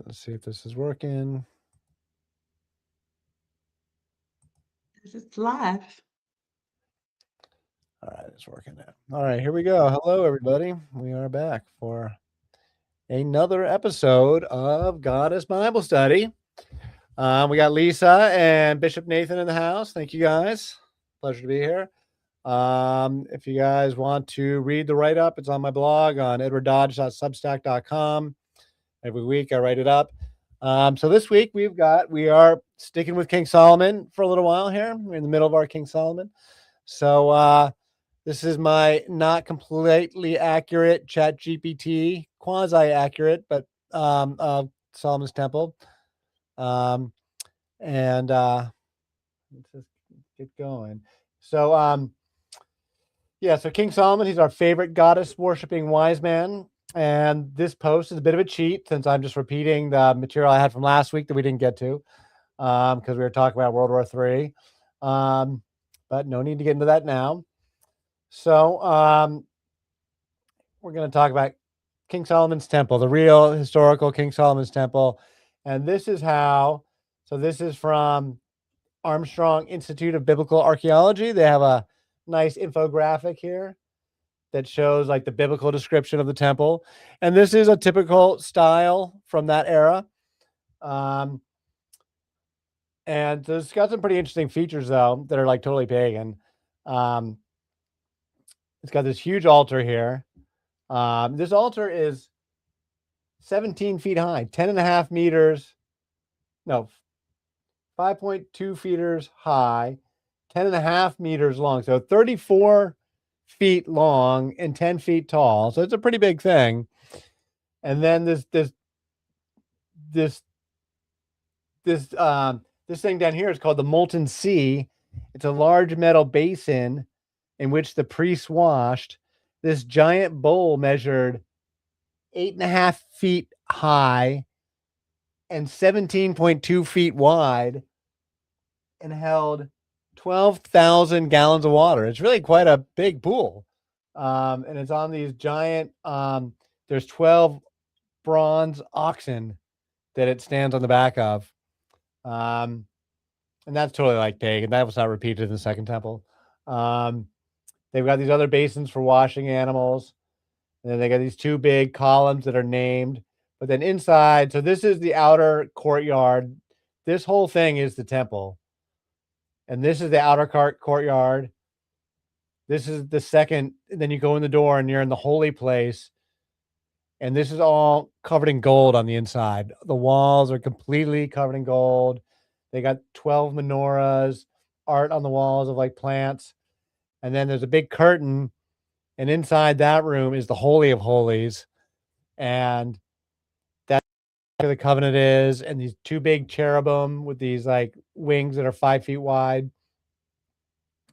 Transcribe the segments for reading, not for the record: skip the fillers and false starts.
let's see if this is working. It's live. All right, it's working now. All right, here we go. Hello, everybody. We are back for another episode of Goddess Bible Study. We got Lisa and Bishop Nathan in the house. Thank you, guys. Pleasure to be here. If you guys want to read the write-up, it's on my blog on edwarddodge.substack.com. Every week I write it up. So this week we are sticking with King Solomon for a little while here. We're in the middle of our King Solomon. So this is my not completely accurate ChatGPT, quasi-accurate, but Solomon's Temple. And let's just get going. So so King Solomon, he's our favorite goddess worshiping wise man. And this post is a bit of a cheat since I'm just repeating the material I had from last week that we didn't get to because we were talking about World War III. But no need to get into that now. So we're going to talk about King Solomon's Temple, the real historical King Solomon's Temple. And this is this is from Armstrong Institute of Biblical Archaeology. They have a nice infographic here that shows like the biblical description of the temple. And this is a typical style from that era. And it's got some pretty interesting features though, that are like totally pagan. It's got this huge altar here. This altar is 17 feet high, 10.5 meters. No, 5.2 feet high, 10.5 meters long. So 34 feet long and 10 feet tall. So it's a pretty big thing. And then this thing down here is called the Molten Sea. It's a large metal basin in which the priests washed. This giant bowl measured 8.5 feet high and 17.2 feet wide and held 12,000 gallons of water. It's really quite a big pool. And it's on these giant, there's 12 bronze oxen that it stands on the back of. And that's totally like pagan. That was not repeated in the second temple. They've got these other basins for washing animals. And then they got these two big columns that are named. But then inside, so this is the outer courtyard. This whole thing is the temple. And this is the outer courtyard. This is the second. And then you go in the door and you're in the holy place. And this is all covered in gold on the inside. The walls are completely covered in gold. They got 12 menorahs, art on the walls of like plants. And then there's a big curtain. And inside that room is the Holy of Holies. And that's where the covenant is. And these two big cherubim with these like wings that are 5 feet wide.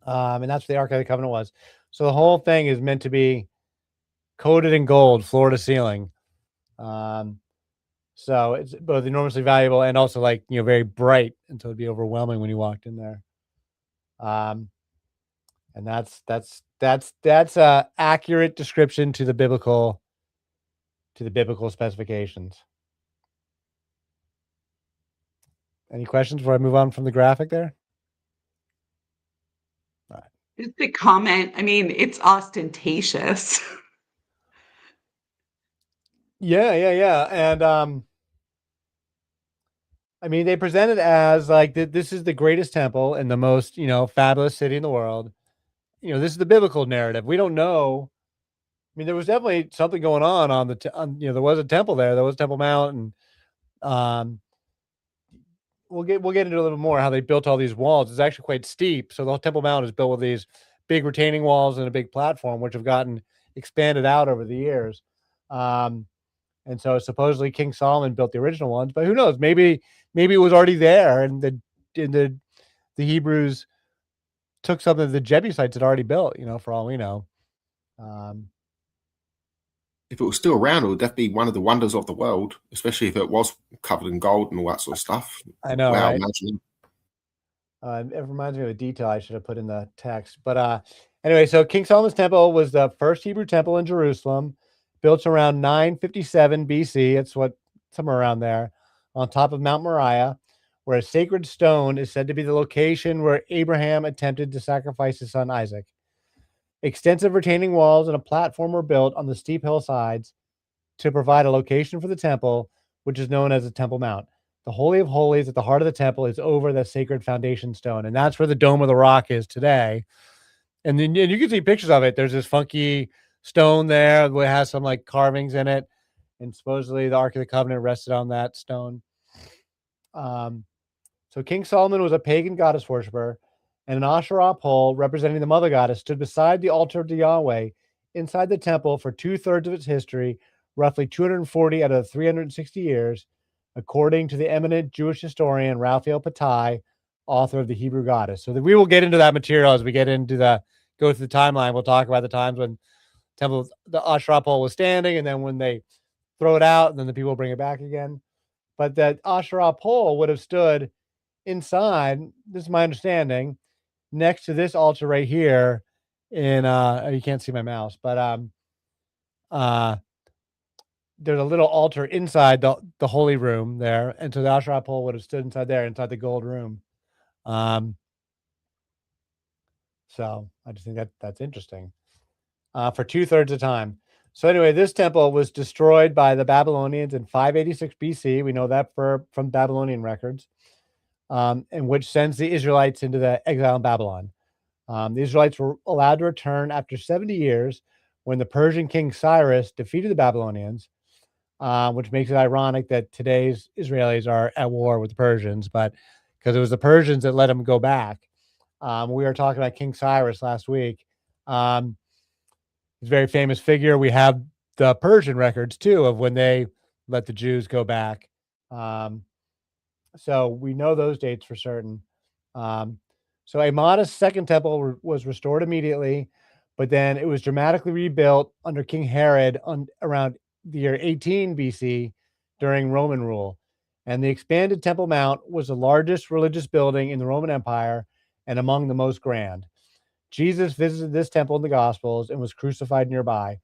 And that's what the Ark of the Covenant was. So the whole thing is meant to be coated in gold, floor to ceiling. So it's both enormously valuable and also like, very bright. And so it'd be overwhelming when you walked in there. And that's a accurate description to the biblical specifications. Any questions before I move on from the graphic there? All right. Just a comment. I mean, it's ostentatious. Yeah. And I mean, they present it as like this is the greatest temple in the most, fabulous city in the world. This is the biblical narrative. We don't know. I mean, there was definitely something going on there was a temple there. There was Temple Mount, and we'll get into a little more how they built all these walls. It's actually quite steep. So the whole Temple Mount is built with these big retaining walls and a big platform, which have gotten expanded out over the years. And so supposedly King Solomon built the original ones, but who knows? Maybe it was already there, and the Hebrews took something the Jebusites had already built, for all we know. If it was still around, it would definitely be one of the wonders of the world, especially if it was covered in gold and all that sort of stuff. I know, wow, right? imagine. It reminds me of a detail I should have put in the text. But anyway, so King Solomon's Temple was the first Hebrew temple in Jerusalem, built around 957 BC. It's somewhere around there. on top of Mount Moriah, where a sacred stone is said to be the location where Abraham attempted to sacrifice his son Isaac. Extensive retaining walls and a platform were built on the steep hillsides to provide a location for the temple, which is known as the Temple Mount. The Holy of Holies at the heart of the temple is over the sacred foundation stone, and that's where the Dome of the Rock is today. And then you can see pictures of it. There's this funky stone there that has some like carvings in it, and supposedly the Ark of the Covenant rested on that stone. So King Solomon was a pagan goddess worshiper, and an Asherah pole representing the mother goddess stood beside the altar to Yahweh inside the temple for 2/3 of its history, roughly 240 out of 360 years, according to the eminent Jewish historian Raphael Patai, author of the Hebrew Goddess. So that we will get into that material as we get into go through the timeline. We'll talk about the times when the Asherah pole was standing, and then when they throw it out, and then the people bring it back again. But that Asherah pole would have stood inside, this is my understanding, next to this altar right here in you can't see my mouse, but there's a little altar inside the holy room there, and so the Asherah pole would have stood inside there, inside the gold room. So I just think that's interesting. For 2/3 of the time. So anyway, this temple was destroyed by the Babylonians in 586 BC. We know that from Babylonian records, and which sends the Israelites into the exile in Babylon. The Israelites were allowed to return after 70 years when the Persian king Cyrus defeated the Babylonians, which makes it ironic that today's Israelis are at war with the Persians, but because it was the Persians that let them go back. We were talking about King Cyrus last week. He's a very famous figure. We have the Persian records too of when they let the Jews go back. So we know those dates for certain. So a modest second temple was restored immediately, but then it was dramatically rebuilt under King Herod around the year 18 BC during Roman rule. And the expanded Temple Mount was the largest religious building in the Roman Empire and among the most grand. Jesus visited this temple in the Gospels and was crucified nearby.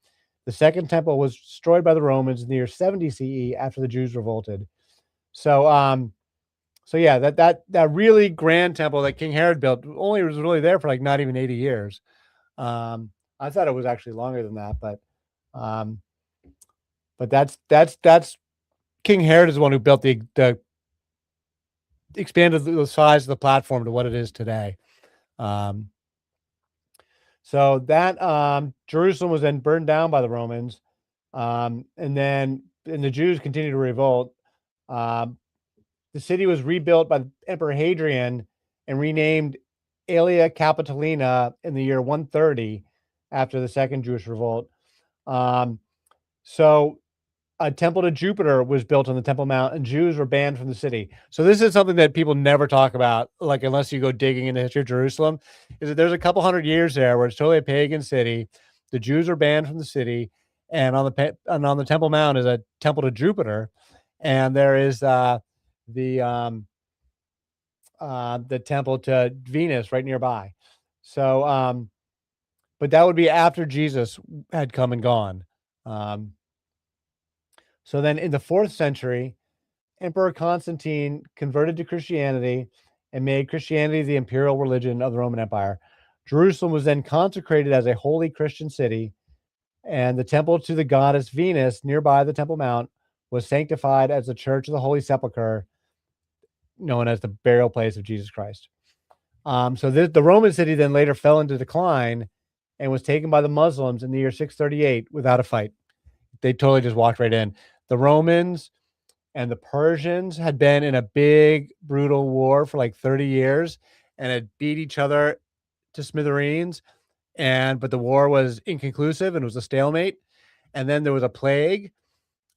The second temple was destroyed by the Romans in the year 70 CE after the Jews revolted. So, yeah, that really grand temple that King Herod built only was really there for like not even 80 years. I thought it was actually longer than that, but that's King Herod is the one who built the expanded the size of the platform to what it is today. So that Jerusalem was then burned down by the Romans, and the Jews continued to revolt. The city was rebuilt by Emperor Hadrian and renamed Aelia Capitolina in the year 130 after the second Jewish revolt. So a temple to Jupiter was built on the Temple Mount, and Jews were banned from the city. So this is something that people never talk about, like unless you go digging into the history of Jerusalem, is that there's a couple hundred years there where it's totally a pagan city. The Jews are banned from the city, and on the Temple Mount is a temple to Jupiter, and there is the temple to Venus right nearby. So, but that would be after Jesus had come and gone. So then in the 4th century, Emperor Constantine converted to Christianity and made Christianity the imperial religion of the Roman Empire. Jerusalem was then consecrated as a holy Christian city, and the temple to the goddess Venus nearby the Temple Mount was sanctified as the Church of the Holy Sepulchre, known as the burial place of Jesus Christ. So the Roman city then later fell into decline and was taken by the Muslims in the year 638 without a fight. They totally just walked right in. The Romans and the Persians had been in a big, brutal war for like 30 years and had beat each other to smithereens. But the war was inconclusive and it was a stalemate. And then there was a plague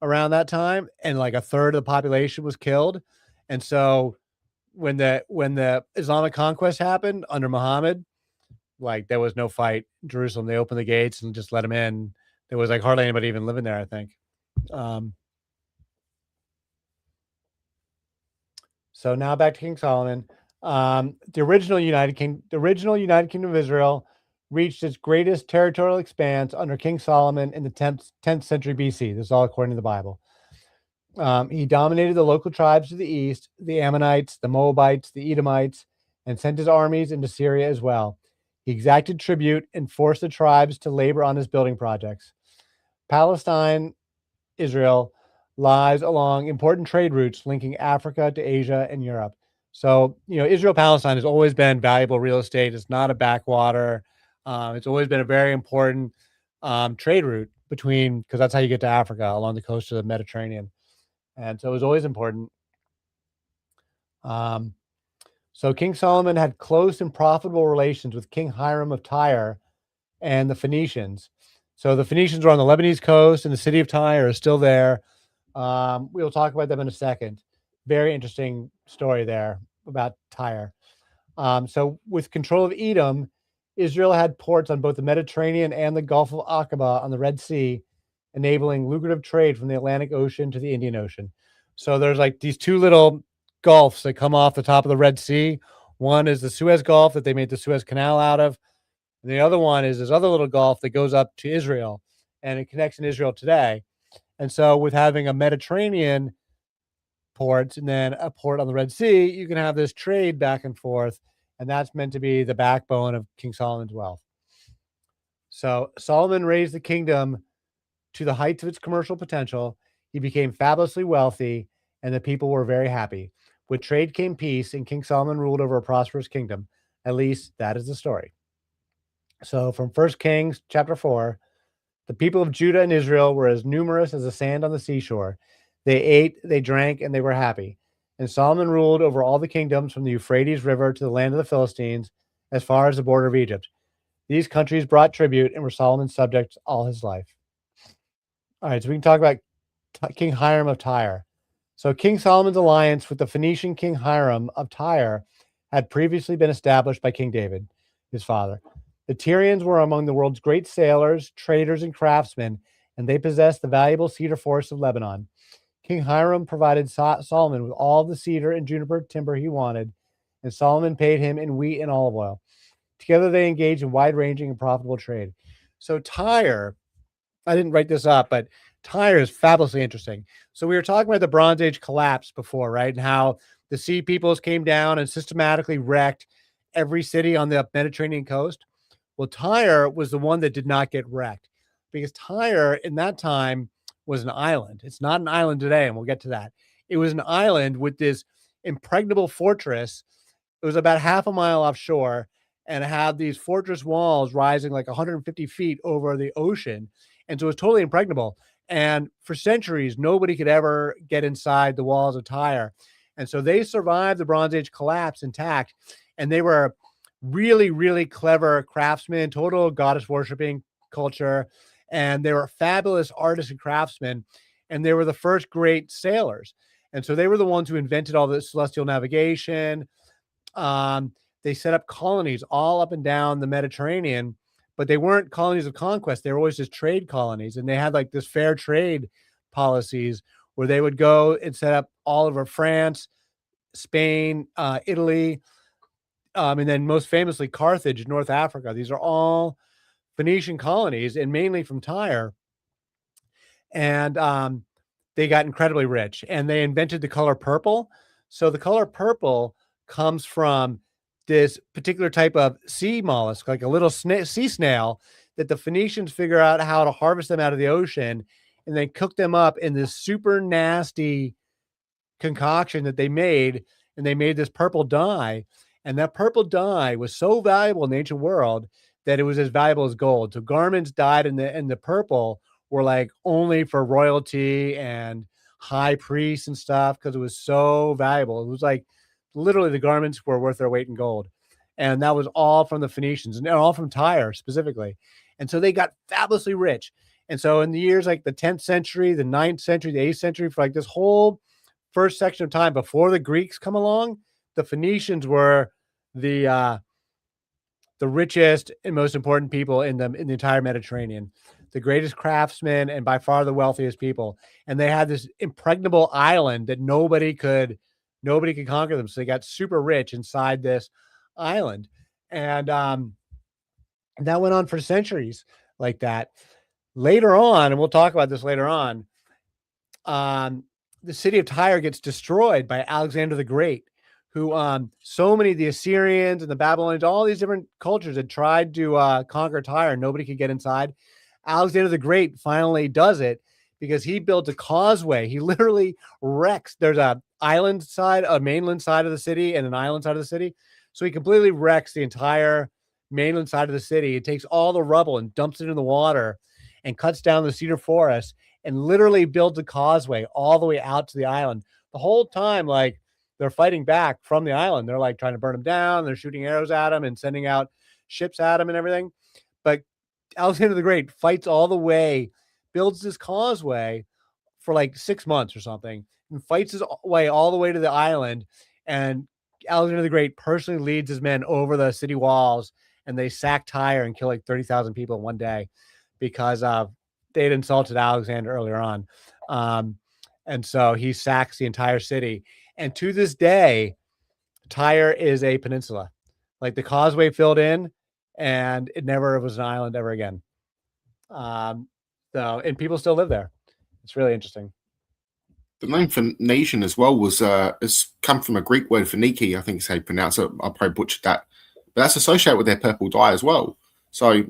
around that time, and like 1/3 of the population was killed. And so when the Islamic conquest happened under Muhammad, like there was no fight in Jerusalem. They opened the gates and just let them in. There was like hardly anybody even living there, I think. So now back to King Solomon. The original United Kingdom of Israel reached its greatest territorial expanse under King Solomon in the 10th century BC. This is all according to the Bible. He dominated the local tribes to the east, the Ammonites, the Moabites, the Edomites, and sent his armies into Syria as well. He exacted tribute and forced the tribes to labor on his building projects. Palestine, Israel, lies along important trade routes linking Africa to Asia and Europe. So, Israel Palestine has always been valuable real estate. It's not a backwater. It's always been a very important trade route because that's how you get to Africa along the coast of the Mediterranean. And so it was always important. So King Solomon had close and profitable relations with King Hiram of Tyre and the Phoenicians. So the Phoenicians were on the Lebanese coast, and the city of Tyre is still there. We'll talk about them in a second. Very interesting story there about Tyre. So with control of Edom, Israel had ports on both the Mediterranean and the Gulf of Aqaba on the Red Sea, enabling lucrative trade from the Atlantic Ocean to the Indian Ocean. So there's like these two little gulfs that come off the top of the Red Sea. One is the Suez Gulf that they made the Suez Canal out of. And the other one is this other little gulf that goes up to Israel, and it connects in Israel today. And so with having a Mediterranean port and then a port on the Red Sea, you can have this trade back and forth. And that's meant to be the backbone of King Solomon's wealth. So Solomon raised the kingdom to the heights of its commercial potential. He became fabulously wealthy, and the people were very happy. With trade came peace, and King Solomon ruled over a prosperous kingdom. At least that is the story. So from 1 Kings chapter 4, the people of Judah and Israel were as numerous as the sand on the seashore. They ate, they drank, and they were happy. And Solomon ruled over all the kingdoms from the Euphrates River to the land of the Philistines, as far as the border of Egypt. These countries brought tribute and were Solomon's subjects all his life. All right, so we can talk about King Hiram of Tyre. So King Solomon's alliance with the Phoenician King Hiram of Tyre had previously been established by King David, his father. The Tyrians were among the world's great sailors, traders, and craftsmen, and they possessed the valuable cedar forests of Lebanon. King Hiram provided Solomon with all the cedar and juniper timber he wanted, and Solomon paid him in wheat and olive oil. Together they engaged in wide-ranging and profitable trade. So Tyre, I didn't write this up, but Tyre is fabulously interesting. So we were talking about the Bronze Age collapse before, right? And how the Sea Peoples came down and systematically wrecked every city on the Mediterranean coast. Well, Tyre was the one that did not get wrecked, because Tyre in that time was an island. It's not an island today, and we'll get to that. It was an island with this impregnable fortress. It was about half a mile offshore, and it had these fortress walls rising like 150 feet over the ocean. And so it was totally impregnable. And for centuries, nobody could ever get inside the walls of Tyre. And so they survived the Bronze Age collapse intact. And they were really, really clever craftsmen, total goddess worshiping culture. And they were fabulous artists and craftsmen. And they were the first great sailors. And so they were the ones who invented all the celestial navigation. They set up colonies all up and down the Mediterranean, but they weren't colonies of conquest. They were always just trade colonies. And they had like this fair trade policies where they would go and set up all over France, Spain, Italy, and then most famously Carthage, North Africa. These are all Phoenician colonies, and mainly from Tyre. And they got incredibly rich, and they invented the color purple. So the color purple comes from this particular type of sea mollusk, like a little sea snail, that the Phoenicians figure out how to harvest them out of the ocean and then cook them up in this super nasty concoction that they made. And they made this purple dye. And that purple dye was so valuable in the ancient world that it was as valuable as gold. So garments dyed in the purple were like only for royalty and high priests and stuff, because it was so valuable. It was like literally the garments were worth their weight in gold. And that was all from the Phoenicians, and all from Tyre specifically. And so they got fabulously rich. And so in the years like the 10th century, the 9th century, the 8th century, for like this whole first section of time before the Greeks come along, the Phoenicians were the richest and most important people in the entire Mediterranean, the greatest craftsmen, and by far the wealthiest people. And they had this impregnable island that nobody could conquer them. So they got super rich inside this island. And that went on for centuries like that. Later on, and we'll talk about this later on, the city of Tyre gets destroyed by Alexander the Great, who so many of the Assyrians and the Babylonians, all these different cultures had tried to conquer Tyre. Nobody could get inside. Alexander the Great finally does it because he built a causeway. He literally wrecks. There's a island side, a mainland side of the city, and an island side of the city. So he completely wrecks the entire mainland side of the city. He takes all the rubble and dumps it in the water and cuts down the cedar forest and literally builds a causeway all the way out to the island. The whole time, like, they're fighting back from the island. They're like trying to burn him down. They're shooting arrows at him and sending out ships at him and everything. But Alexander the Great fights all the way, builds this causeway for like 6 months or something, and fights his way all the way to the island. And Alexander the Great personally leads his men over the city walls, and they sack Tyre and kill like 30,000 people in one day because they had insulted Alexander earlier on. And so he sacks the entire city. And to this day, Tyre is a peninsula. Like, the causeway filled in, and it never was an island ever again. And people still live there. It's really interesting. The name Phoenician as well was it's come from a Greek word Phoeniki, I think is how you pronounce it. I probably butchered that, but that's associated with their purple dye as well. So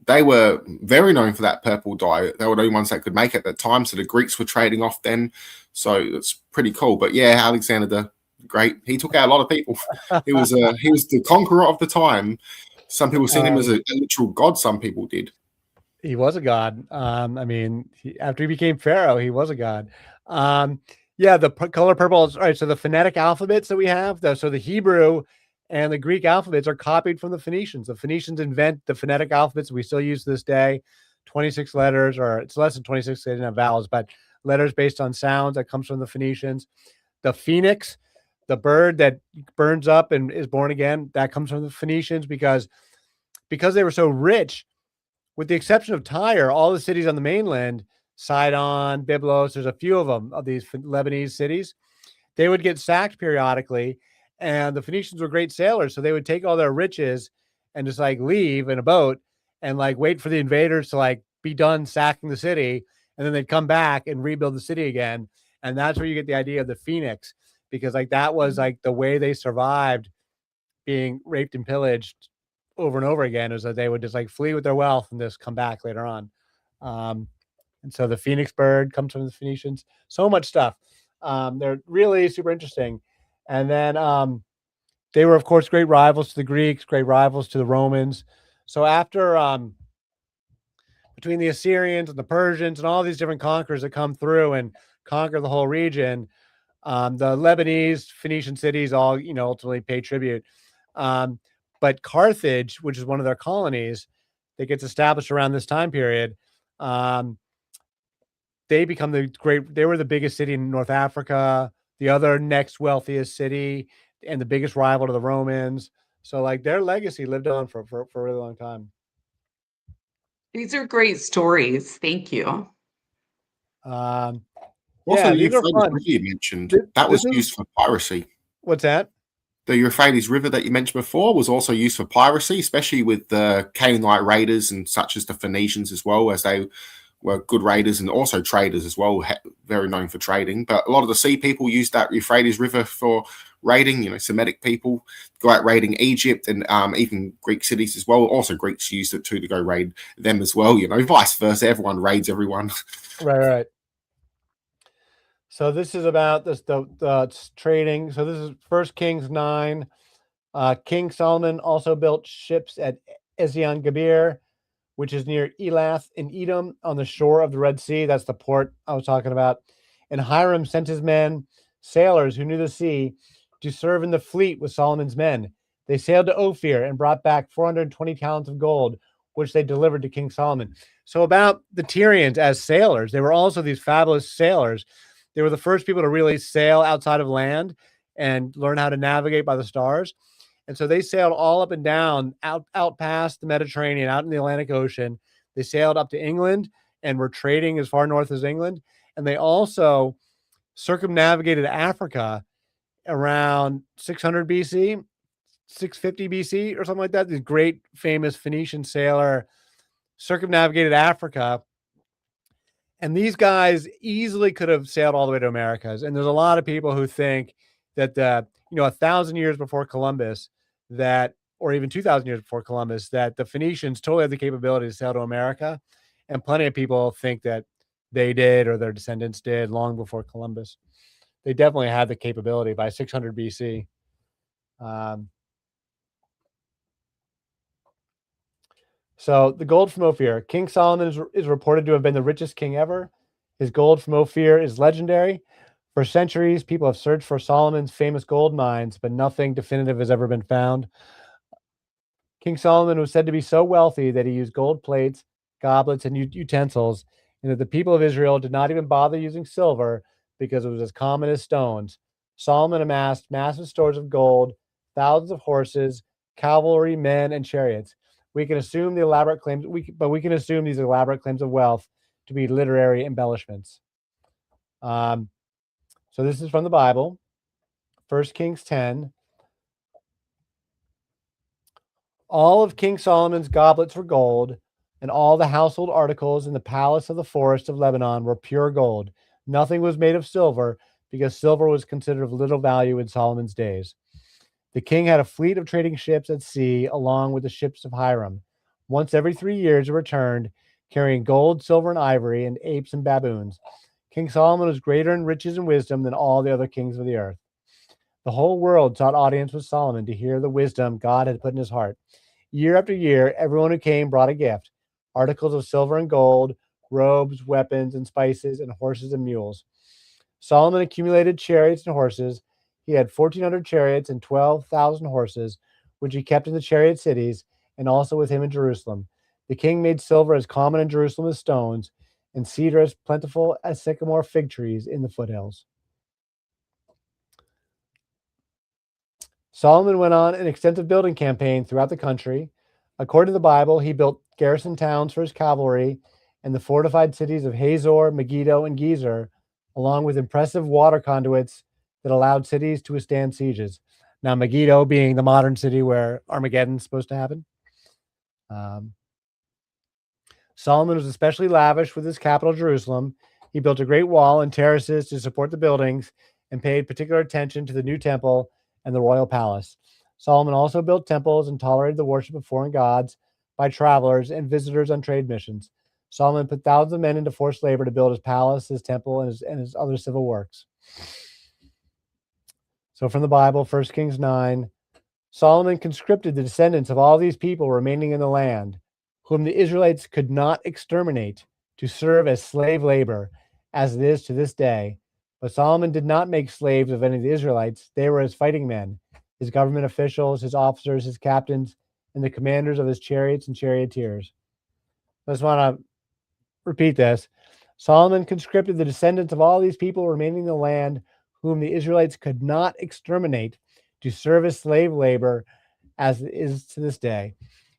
they were very known for that purple dye. They were the only ones that could make it at that time. So the Greeks were trading off then. So it's pretty cool. But yeah, Alexander the Great, he took out a lot of people. He was the conqueror of the time. Some people seen him as a literal god. Some people did. He was a god. I mean, after he became pharaoh, he was a god. Yeah, the color purple is right. So the phonetic alphabets that we have, so the Hebrew and the Greek alphabets are copied from the Phoenicians. The Phoenicians invent the phonetic alphabets we still use to this day. 26 letters, or it's less than 26. They didn't have vowels, but letters based on sounds that comes from the Phoenicians. The phoenix, the bird that burns up and is born again, that comes from the Phoenicians because they were so rich. With the exception of Tyre, all the cities on the mainland, Sidon, Byblos, there's a few of them, of these Lebanese cities, they would get sacked periodically. And the Phoenicians were great sailors. So they would take all their riches and just like leave in a boat and like wait for the invaders to like be done sacking the city. And then they'd come back and rebuild the city again. And that's where you get the idea of the Phoenix, because like that was like the way they survived being raped and pillaged over and over again, is that they would just like flee with their wealth and just come back later on. And so the Phoenix bird comes from the Phoenicians. So much stuff. They're really super interesting. And then they were, of course, great rivals to the Greeks, great rivals to the Romans. So after between the Assyrians and the Persians and all these different conquerors that come through and conquer the whole region, the Lebanese, Phoenician cities all, ultimately pay tribute. But Carthage, which is one of their colonies that gets established around this time period, they become they were the biggest city in North Africa, the other next wealthiest city, and the biggest rival to the Romans. So like their legacy lived on for a really long time. These are great stories. Thank you. Also, Yeah, the these are Euphrates fun. River you mentioned, that was used for piracy. What's that? The Euphrates River that you mentioned before was also used for piracy, especially with the Canaanite raiders and such as the Phoenicians as well, as they were good raiders and also traders as well, very known for trading. But a lot of the sea people used that Euphrates River for raiding. Semitic people go out raiding Egypt and even Greek cities as well. Also, Greeks used it too to go raid them as well. Vice versa. Everyone raids everyone. Right. So this is about the trading. So this is 1 Kings 9. King Solomon also built ships at Ezion-Geber, which is near Elath in Edom on the shore of the Red Sea. That's the port I was talking about. And Hiram sent his men, sailors who knew the sea, to serve in the fleet with Solomon's men. They sailed to Ophir and brought back 420 talents of gold, which they delivered to King Solomon. So about the Tyrians as sailors, they were also these fabulous sailors. They were the first people to really sail outside of land and learn how to navigate by the stars. And so they sailed all up and down, out past the Mediterranean, out in the Atlantic Ocean. They sailed up to England and were trading as far north as England. And they also circumnavigated Africa around 600 BC, 650 BC, or something like that. This great, famous Phoenician sailor circumnavigated Africa And these guys easily could have sailed all the way to Americas. And there's a lot of people who think that, 1,000 years before Columbus, or even 2,000 years before Columbus, that the Phoenicians totally had the capability to sail to America. And plenty of people think that they did, or their descendants did, long before Columbus. They definitely had the capability by 600 BC. So the gold from Ophir. King Solomon is reported to have been the richest king ever. His gold from Ophir is legendary. For centuries, people have searched for Solomon's famous gold mines, but nothing definitive has ever been found. King Solomon was said to be so wealthy that he used gold plates, goblets, and utensils, and that the people of Israel did not even bother using silver because it was as common as stones. Solomon amassed massive stores of gold, thousands of horses, cavalry, men, and chariots. We can assume these elaborate claims of wealth to be literary embellishments. So this is from the Bible, 1 Kings 10. All of King Solomon's goblets were gold, and all the household articles in the palace of the forest of Lebanon were pure gold. Nothing was made of silver, because silver was considered of little value in Solomon's days. The king had a fleet of trading ships at sea, along with the ships of Hiram. Once every 3 years, it returned, carrying gold, silver, and ivory, and apes and baboons. King Solomon was greater in riches and wisdom than all the other kings of the earth. The whole world sought audience with Solomon to hear the wisdom God had put in his heart. Year after year, everyone who came brought a gift: articles of silver and gold, robes, weapons, and spices, and horses and mules. Solomon accumulated chariots and horses. He had 1,400 chariots and 12,000 horses, which he kept in the chariot cities, and also with him in Jerusalem. The king made silver as common in Jerusalem as stones, and cedar as plentiful as sycamore fig trees in the foothills. Solomon went on an extensive building campaign throughout the country. According to the Bible, he built garrison towns for his cavalry and the fortified cities of Hazor, Megiddo, and Gezer, along with impressive water conduits that allowed cities to withstand sieges. Now, Megiddo being the modern city where Armageddon's supposed to happen. Solomon was especially lavish with his capital, Jerusalem. He built a great wall and terraces to support the buildings and paid particular attention to the new temple and the royal palace. Solomon also built temples and tolerated the worship of foreign gods by travelers and visitors on trade missions. Solomon put thousands of men into forced labor to build his palace, his temple, and his other civil works. So from the Bible, 1 Kings 9, Solomon conscripted the descendants of all these people remaining in the land, whom the Israelites could not exterminate, to serve as slave labor, as it is to this day. But Solomon did not make slaves of any of the Israelites. They were his fighting men, his government officials, his officers, his captains, and the commanders of his chariots and charioteers. I just want to repeat this. Solomon conscripted the descendants of all these people remaining in the land, whom the Israelites could not exterminate, to serve as slave labor, as it is to this day.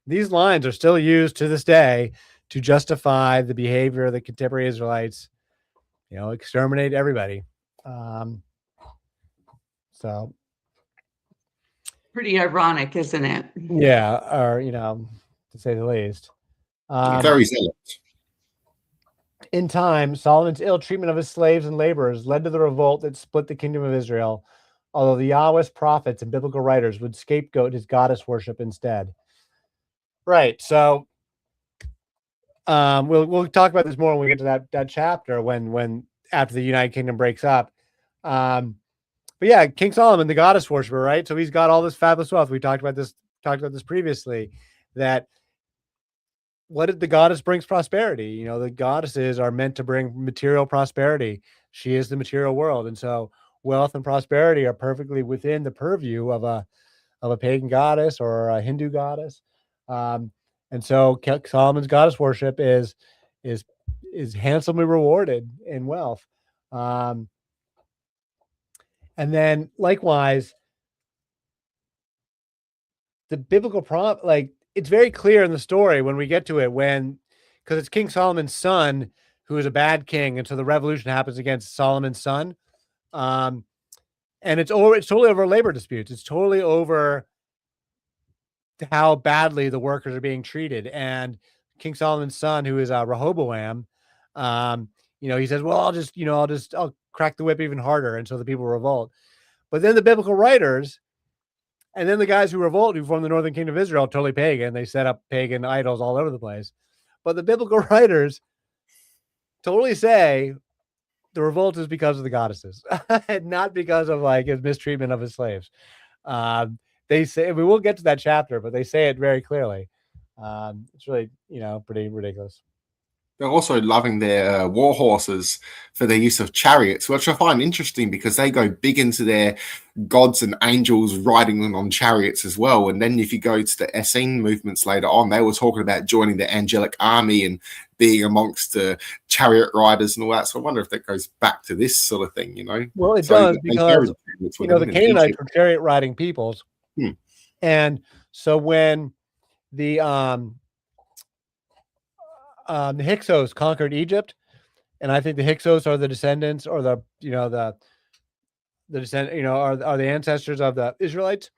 These lines are still used to this day to justify the behavior of the contemporary Israelites, exterminate everybody. So Pretty ironic, isn't it? yeah, or to say the least. Very zealous. In time, Solomon's ill treatment of his slaves and laborers led to the revolt that split the kingdom of Israel, although the Yahweh's prophets and biblical writers would scapegoat his goddess worship instead. Right. So we'll talk about this more when we get to that chapter when after the United Kingdom breaks up. But yeah, King Solomon, the goddess worshiper, right? So he's got all this fabulous wealth. We talked about this previously, that the goddess brings prosperity. The goddesses are meant to bring material prosperity. She is the material world. And so wealth and prosperity are perfectly within the purview of a pagan goddess or a Hindu goddess. And so Solomon's goddess worship is handsomely rewarded in wealth. And then likewise, the biblical it's very clear in the story when we get to it, because it's King Solomon's son who is a bad king, and so the revolution happens against Solomon's son, and it's totally over labor disputes. It's totally over how badly the workers are being treated, and King Solomon's son, who is Rehoboam, he says, well, I'll crack the whip even harder. And so the people revolt. But then the biblical writers, and then the guys who revolt, who formed the northern kingdom of Israel, totally pagan. They set up pagan idols all over the place. But the biblical writers totally say the revolt is because of the goddesses, and not because of like his mistreatment of his slaves. They say, we will get to that chapter, but they say it very clearly. It's really, pretty ridiculous. They're also loving their war horses for their use of chariots, which I find interesting because they go big into their gods and angels riding them on chariots as well. And then if you go to the Essene movements later on, they were talking about joining the angelic army and being amongst the chariot riders and all that. So I wonder if that goes back to this sort of thing, Well, it does, because the Canaanites were chariot riding peoples. And so when the Hyksos conquered Egypt, and I think the Hyksos are the descendants, or the are the ancestors of the Israelites.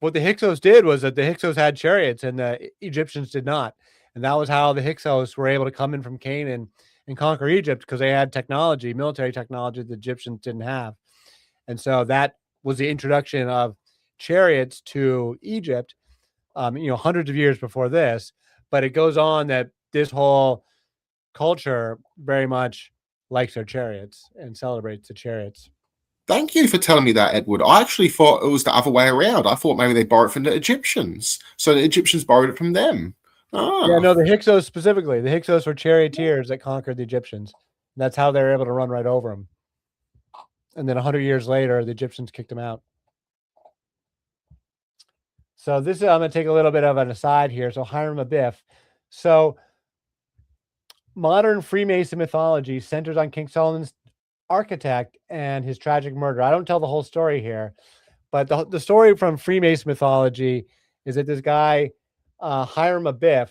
What the Hyksos did was that the Hyksos had chariots and the Egyptians did not. And that was how the Hyksos were able to come in from Canaan and conquer Egypt, because they had technology, military technology the Egyptians didn't have. And so that was the introduction of chariots to Egypt, hundreds of years before this. But it goes on that this whole culture very much likes their chariots and celebrates the chariots. Thank you for telling me that, Edward. I actually thought it was the other way around. I thought maybe they borrowed it from the Egyptians. So the Egyptians borrowed it from them. Yeah, no, the Hyksos specifically. The Hyksos were charioteers that conquered the Egyptians. And that's how they were able to run right over them. And then 100 years later, the Egyptians kicked them out. So this is, I'm going to take a little bit of an aside here. So Hiram Abiff. So modern Freemason mythology centers on King Solomon's architect and his tragic murder. I don't tell the whole story here, but the story from Freemason mythology is that this guy, Hiram Abiff,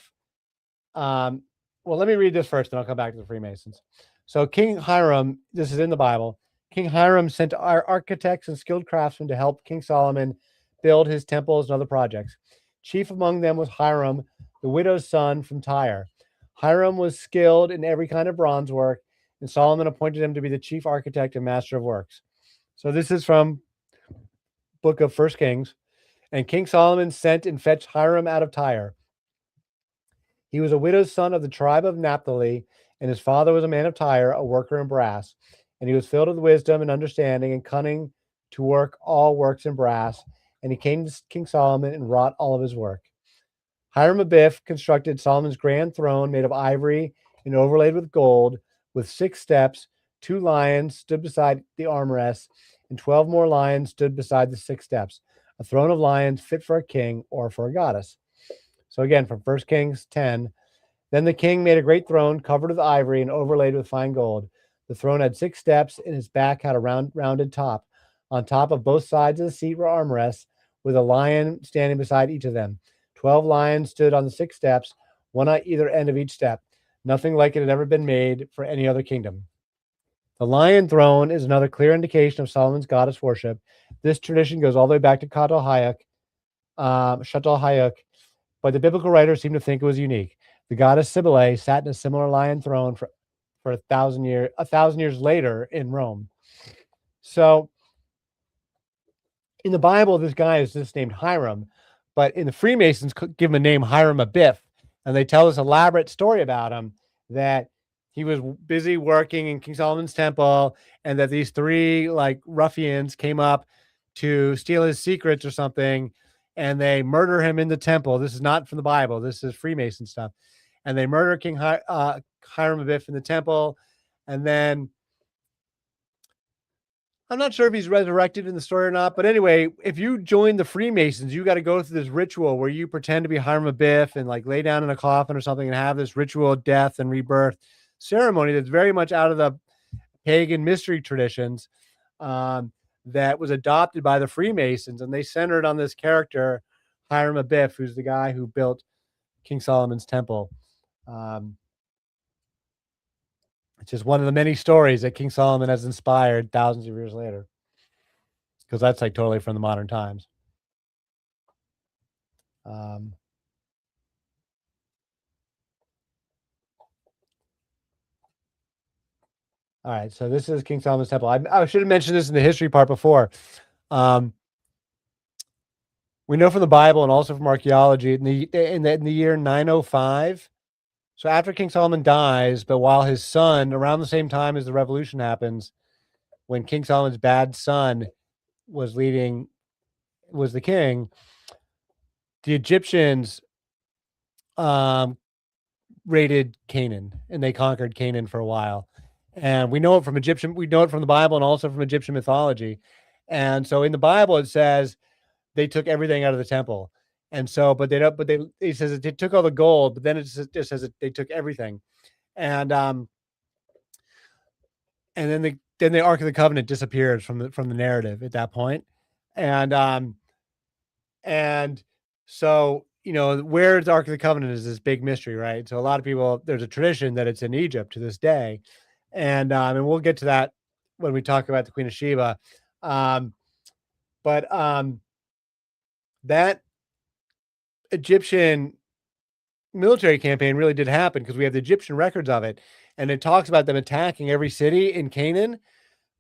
well, let me read this first, and I'll come back to the Freemasons. So King Hiram, this is in the Bible, King Hiram sent architects and skilled craftsmen to help King Solomon build his temples and other projects. Chief among them was Hiram, the widow's son from Tyre. Hiram was skilled in every kind of bronze work, and Solomon appointed him to be the chief architect and master of works. So this is from book of 1 Kings. And King Solomon sent and fetched Hiram out of Tyre. He was a widow's son of the tribe of Naphtali, and his father was a man of Tyre, a worker in brass. And he was filled with wisdom and understanding and cunning to work all works in brass. And he came to King Solomon and wrought all of his work. Hiram Abiff constructed Solomon's grand throne made of ivory and overlaid with gold, with 6 steps. 2 lions stood beside the armrests, and 12 more lions stood beside the 6 steps. A throne of lions fit for a king or for a goddess. So again, from 1 Kings 10, then the king made a great throne covered with ivory and overlaid with fine gold. The throne had 6 steps, and its back had a rounded top. On top of both sides of the seat were armrests, with a lion standing beside each of them. 12 lions stood on the 6 steps, one at either end of each step. Nothing like it had ever been made for any other kingdom. The lion throne is another clear indication of Solomon's goddess worship. This tradition goes all the way back to Shuttle-Hayuk, but the biblical writers seem to think it was unique. The goddess Cybele sat in a similar lion throne for 1,000 years later in Rome. So in the Bible, this guy is just named Hiram, but in the Freemasons give him a name, Hiram Abiff, and they tell this elaborate story about him, that he was busy working in King Solomon's temple, and that these 3 like ruffians came up to steal his secrets or something, and they murder him in the temple. This is not from the Bible. This is Freemason stuff. And they murder King Hiram Abiff in the temple, and then I'm not sure if he's resurrected in the story or not, but anyway, if you join the Freemasons, you got to go through this ritual where you pretend to be Hiram Abiff and like lay down in a coffin or something and have this ritual of death and rebirth ceremony that's very much out of the pagan mystery traditions, that was adopted by the Freemasons, and they centered on this character, Hiram Abiff, who's the guy who built King Solomon's temple. It's just one of the many stories that King Solomon has inspired thousands of years later, because that's like totally from the modern times. All right, so this is King Solomon's temple. I should have mentioned this in the history part before. We know from the Bible and also from archaeology in the year 905. So after King Solomon dies, but while his son, around the same time as the revolution happens, when King Solomon's bad son was the king, the Egyptians raided Canaan and they conquered Canaan for a while. And we know it from the Bible and also from Egyptian mythology. And so in the Bible it says they took everything out of the temple. And so, but they don't, but he says they took all the gold, but then it just says that they took everything. And then the Ark of the Covenant disappears from the narrative at that point. And so, where the Ark of the Covenant is this big mystery, right? So a lot of people, there's a tradition that it's in Egypt to this day. And we'll get to that when we talk about the Queen of Sheba. But that Egyptian military campaign really did happen because we have the Egyptian records of it. And it talks about them attacking every city in Canaan.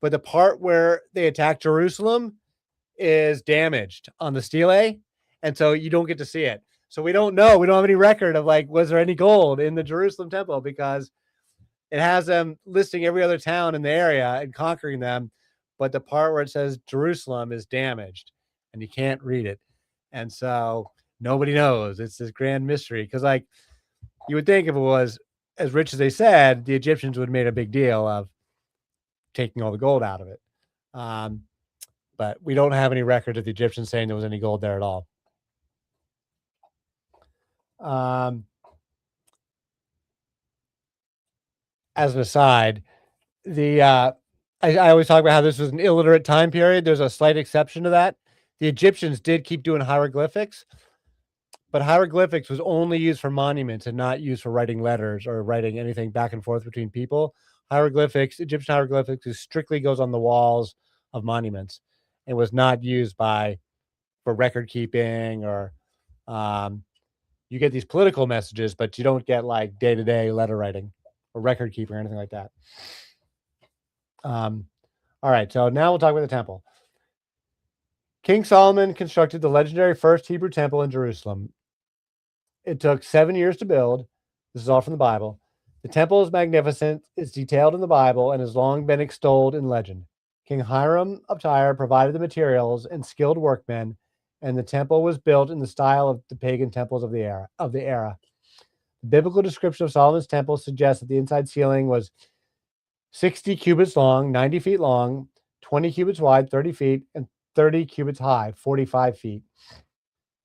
But the part where they attack Jerusalem is damaged on the stele. And so you don't get to see it. So we don't know. We don't have any record of was there any gold in the Jerusalem temple, because it has them listing every other town in the area and conquering them. But the part where it says Jerusalem is damaged and you can't read it. And so nobody knows. It's this grand mystery. Because you would think if it was as rich as they said, the Egyptians would have made a big deal of taking all the gold out of it. But we don't have any record of the Egyptians saying there was any gold there at all. As an aside, I always talk about how this was an illiterate time period. There's a slight exception to that. The Egyptians did keep doing hieroglyphics, but hieroglyphics was only used for monuments and not used for writing letters or writing anything back and forth between people. Egyptian hieroglyphics strictly goes on the walls of monuments. It was not used for record keeping or you get these political messages, but you don't get day-to-day letter writing or record keeping or anything like that. All right, so now we'll talk about the temple. King Solomon constructed the legendary first Hebrew temple in Jerusalem. It took 7 years to build. This is all from the Bible. The temple is magnificent, it's detailed in the Bible, and has long been extolled in legend. King Hiram of Tyre provided the materials and skilled workmen, and the temple was built in the style of the pagan temples of the era. The biblical description of Solomon's temple suggests that the inside ceiling was 60 cubits long, 90 feet long, 20 cubits wide, 30 feet, and 30 cubits high, 45 feet.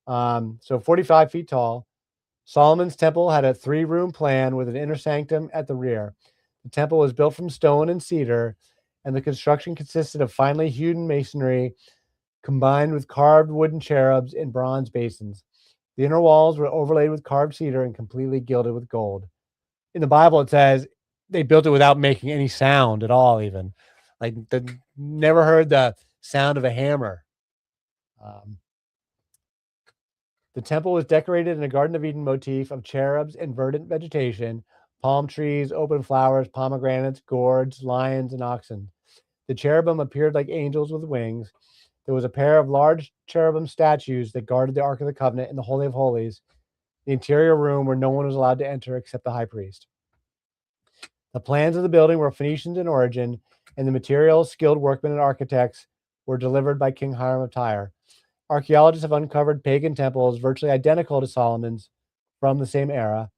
So 45 feet tall. Solomon's temple had a 3-room plan with an inner sanctum at the rear. The temple was built from stone and cedar, and the construction consisted of finely hewn masonry combined with carved wooden cherubs and bronze basins. The inner walls were overlaid with carved cedar and completely gilded with gold. In the Bible, it says they built it without making any sound at all, even. Never heard the sound of a hammer. The temple was decorated in a Garden of Eden motif of cherubs and verdant vegetation, palm trees, open flowers, pomegranates, gourds, lions, and oxen. The cherubim appeared like angels with wings. There was a pair of large cherubim statues that guarded the Ark of the Covenant in the Holy of Holies, the interior room where no one was allowed to enter except the high priest. The plans of the building were Phoenician in origin, and the materials, skilled workmen, and architects were delivered by King Hiram of Tyre. Archaeologists have uncovered pagan temples virtually identical to Solomon's from the same era.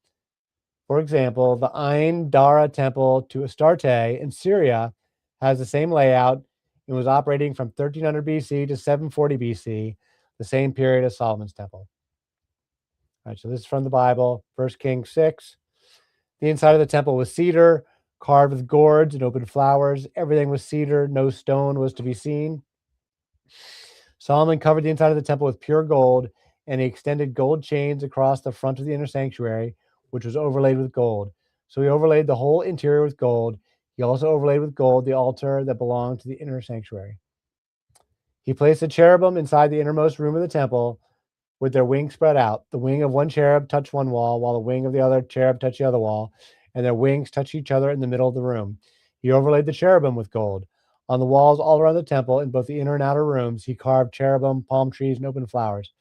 For example, the Ain Dara temple to Astarte in Syria has the same layout and was operating from 1300 BC to 740 BC, the same period as Solomon's temple. All right, so this is from the Bible, 1 Kings 6. The inside of the temple was cedar, carved with gourds and open flowers. Everything was cedar, no stone was to be seen. Solomon covered the inside of the temple with pure gold, and he extended gold chains across the front of the inner sanctuary, which was overlaid with gold. So he overlaid the whole interior with gold. He also overlaid with gold the altar that belonged to the inner sanctuary. He placed a cherubim inside the innermost room of the temple with their wings spread out. The wing of one cherub touched one wall, while the wing of the other cherub touched the other wall, and their wings touched each other in the middle of the room. He overlaid the cherubim with gold. On the walls all around the temple, in both the inner and outer rooms, he carved cherubim, palm trees, and open flowers.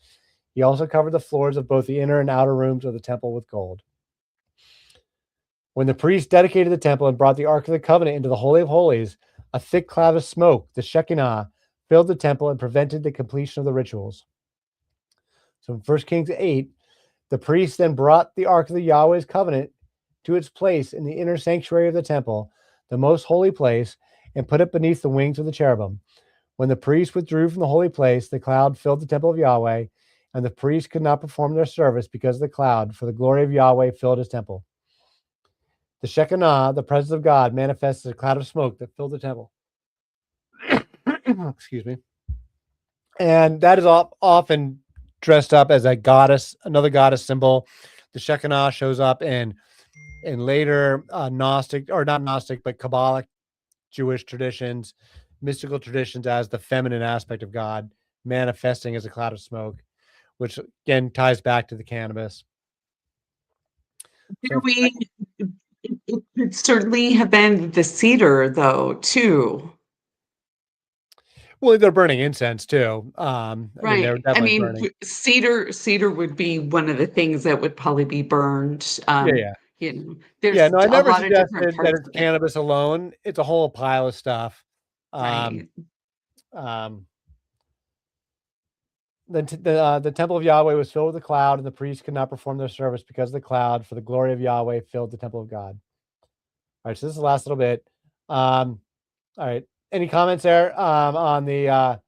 He also covered the floors of both the inner and outer rooms of the temple with gold. When the priests dedicated the temple and brought the Ark of the Covenant into the Holy of Holies, a thick cloud of smoke, the Shekinah, filled the temple and prevented the completion of the rituals. So in 1 Kings 8, the priests then brought the Ark of the Yahweh's Covenant to its place in the inner sanctuary of the temple, the most holy place, and put it beneath the wings of the cherubim. When the priests withdrew from the holy place, the cloud filled the temple of Yahweh, and the priests could not perform their service because of the cloud, for the glory of Yahweh filled his temple. The Shekinah, the presence of God, manifests as a cloud of smoke that filled the temple. Excuse me. And that is often dressed up as a goddess, another goddess symbol. The Shekinah shows up in later Gnostic, or not Gnostic, but Kabbalic Jewish traditions, mystical traditions, as the feminine aspect of God, manifesting as a cloud of smoke, which again ties back to the cannabis. Do we, it could certainly have been the cedar, though, too. Well, they're burning incense too. I mean, they're Right. I definitely mean, burning. cedar would be one of the things that would probably be burned. Yeah. There's Yeah, no, I a never lot of different suggested that parts it's of it. cannabis alone. It's a whole pile of stuff. Um, Right. um, the temple of Yahweh was filled with a cloud, and the priests could not perform their service because of the cloud, for the glory of Yahweh filled the temple of God. All right, so this is the last little bit. All right, any comments there on the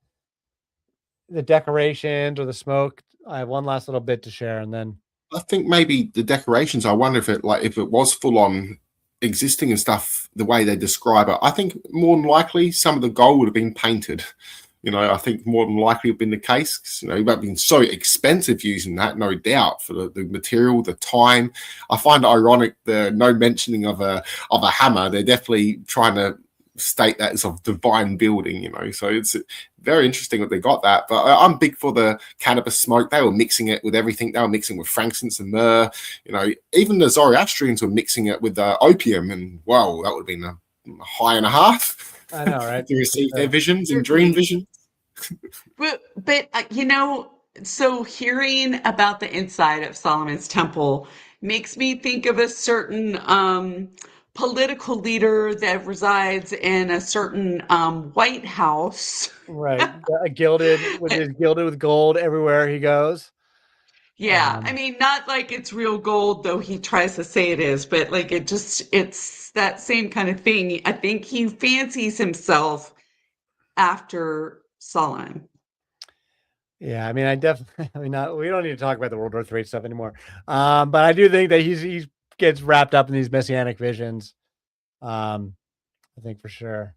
decorations or the smoke? I have one last little bit to share, and then I think maybe the decorations. I wonder if it was full on existing and stuff the way they describe it. I think more than likely some of the gold would have been painted. I think more than likely have been the case. 'Cause, it would have been so expensive using that, no doubt, for the material, the time. I find it ironic the no mentioning of a hammer. They're definitely trying to state that as a divine building. So it's very interesting that they got that. But I'm big for the cannabis smoke. They were mixing it with everything. They were mixing with frankincense and myrrh. Even the Zoroastrians were mixing it with opium, and wow, that would have been a high and a half. I know, right? To receive their visions and dream visions. But so hearing about the inside of Solomon's temple makes me think of a certain political leader that resides in a certain White House. Right, gilded with gold everywhere he goes. Yeah, I mean, not like it's real gold, though he tries to say it is, but like it's that same kind of thing. I think he fancies himself after Solomon. Yeah, I mean, I definitely. I mean, we don't need to talk about the World War III stuff anymore. But I do think that he gets wrapped up in these messianic visions. I think for sure,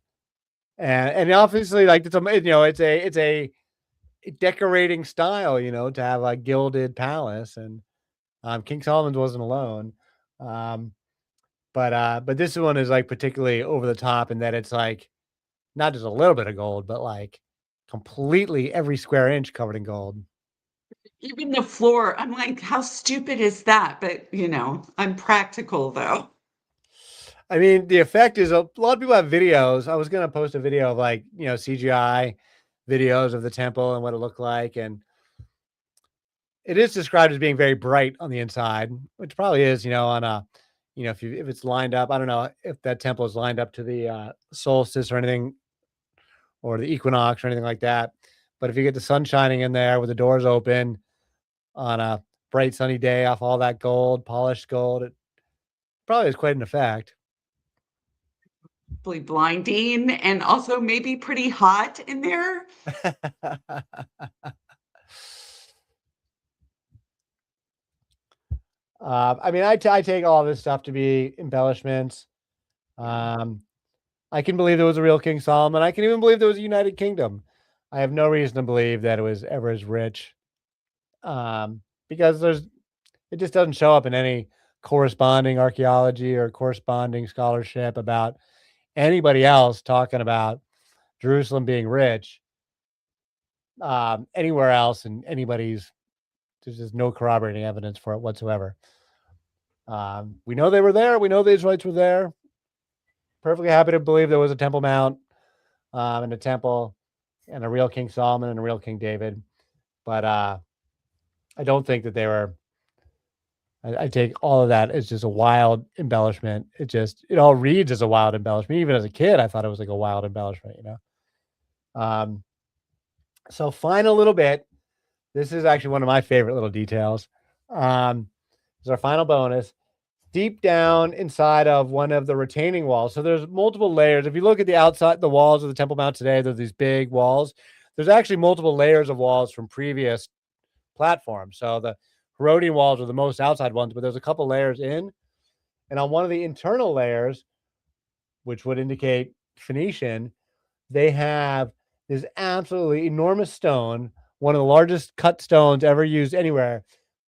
and obviously, like it's a decorating style, to have a gilded palace, and King Solomon's wasn't alone. But this one is like particularly over the top in that it's like not just a little bit of gold, but like completely every square inch covered in gold. Even the floor, I'm like, how stupid is that? But I'm practical though. I mean, the effect is a lot of people have videos. I was going to post a video of like, CGI videos of the temple and what it looked like. And it is described as being very bright on the inside, which probably is, on a, if it's lined up, I don't know if that temple is lined up to the solstice or anything, or the equinox or anything like that. But if you get the sun shining in there with the doors open on a bright sunny day off all that gold, polished gold, it probably has quite an effect. Probably blinding and also maybe pretty hot in there. I mean, I take all this stuff to be embellishments. I can believe there was a real King Solomon. I can even believe there was a United Kingdom. I have no reason to believe that it was ever as rich, because it just doesn't show up in any corresponding archaeology or corresponding scholarship about anybody else talking about Jerusalem being rich anywhere else, and there's just no corroborating evidence for it whatsoever. We know they were there. We know the Israelites were there. perfectly happy to believe there was a Temple Mount and a temple and a real King Solomon and a real King David. But I don't think that they were. I take all of that as just a wild embellishment. It all reads as a wild embellishment. Even as a kid, I thought it was like a wild embellishment, you know? So final little bit. This is actually one of my favorite little details. This is our final bonus. Deep down inside of one of the retaining walls. So there's multiple layers. If you look at the outside, the walls of the Temple Mount today, there's these big walls. There's actually multiple layers of walls from previous platforms. So the Herodian walls are the most outside ones, but there's a couple layers in. And on one of the internal layers, which would indicate Phoenician, they have this absolutely enormous stone, one of the largest cut stones ever used anywhere,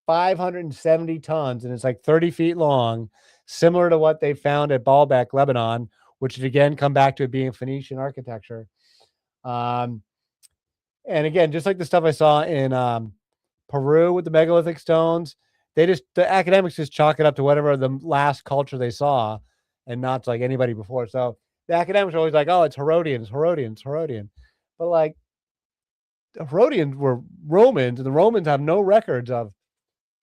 570 tons, and it's like 30 feet long, similar to what they found at Baalbek, Lebanon, which would again come back to it being Phoenician architecture. And again, just like the stuff I saw in Peru with the megalithic stones, the academics just chalk it up to whatever the last culture they saw and not like anybody before. So the academics are always like, oh, it's Herodian. But like the Herodians were Romans, and the Romans have no records of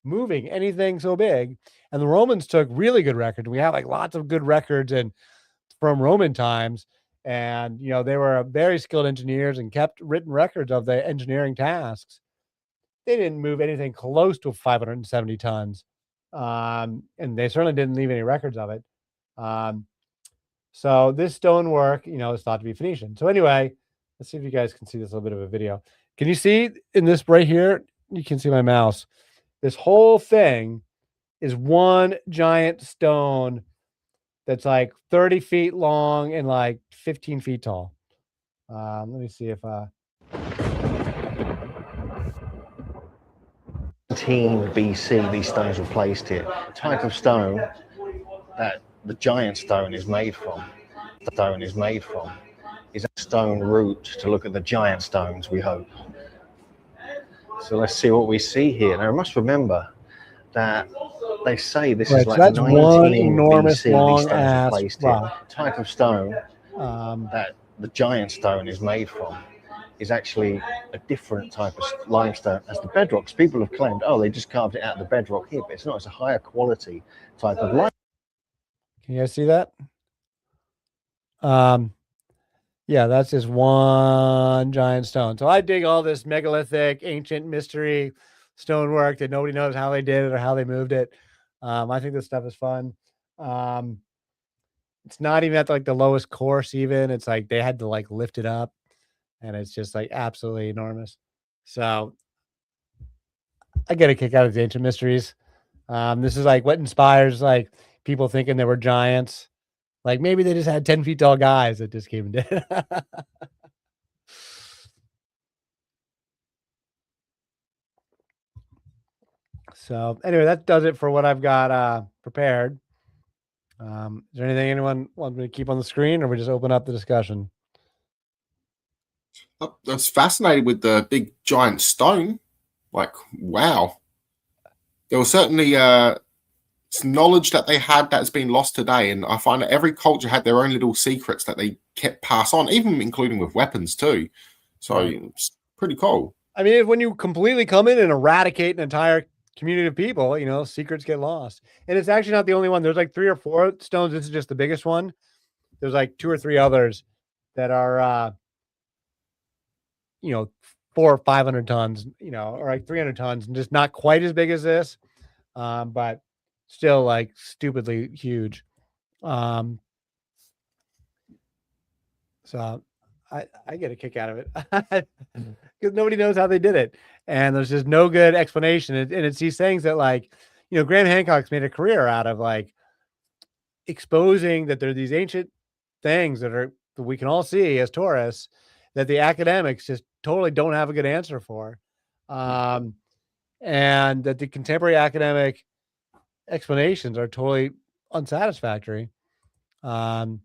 moving anything so big. And the Romans took really good records. We have like lots of good records and from Roman times. And, you know, they were very skilled engineers and kept written records of the engineering tasks. They didn't move anything close to 570 tons. And they certainly didn't leave any records of it. So this stonework, you know, is thought to be Phoenician. So anyway, let's see if you guys can see this little bit of a video. Can you see in this right here? You can see my mouse. This whole thing is one giant stone that's like 30 feet long and like 15 feet tall. Let me see if 17 BC, these stones were placed here. The type of stone that the giant stone is made from, is a stone root to look at the giant stones, we hope. So let's see what we see here. Now, I must remember that they say this is like 19 enormous BC, long these stones were placed here. rock. Type of stone that the giant stone is made from is actually a different type of limestone as the bedrocks. People have claimed, oh, they just carved it out of the bedrock here, but it's not. It's a higher quality type of limestone. Can you guys see that? Yeah, that's just one giant stone. So I dig all this megalithic, ancient mystery stonework that nobody knows how they did it or how they moved it. I think this stuff is fun. It's not even at like the lowest course even. It's like they had to like lift it up, and it's just like absolutely enormous. So I get a kick out of the ancient mysteries. This is like what inspires like people thinking they were giants. Like maybe they just had 10 feet tall guys that just came and did it. So anyway, that does it for what I've got prepared. Is there anything anyone wants me to keep on the screen, or we just open up the discussion? I was fascinated with the big giant stone. Like, wow. There was certainly some knowledge that they had that's been lost today. And I find that every culture had their own little secrets that they kept pass on, even including with weapons too. So it's pretty cool. I mean, when you completely come in and eradicate an entire community of people, you know, secrets get lost. And it's actually not the only one. There's like 3 or 4 stones. This is just the biggest one. There's like 2 or 3 others that are, you know, 400 or 500 tons, you know, or like 300 tons, and just not quite as big as this, but still like stupidly huge. So I get a kick out of it because nobody knows how they did it, and there's just no good explanation. And it's these things that, like, you know, Graham Hancock's made a career out of, like, exposing that there are these ancient things that we can all see as tourists that the academics just totally don't have a good answer for, and that the contemporary academic explanations are totally unsatisfactory. Same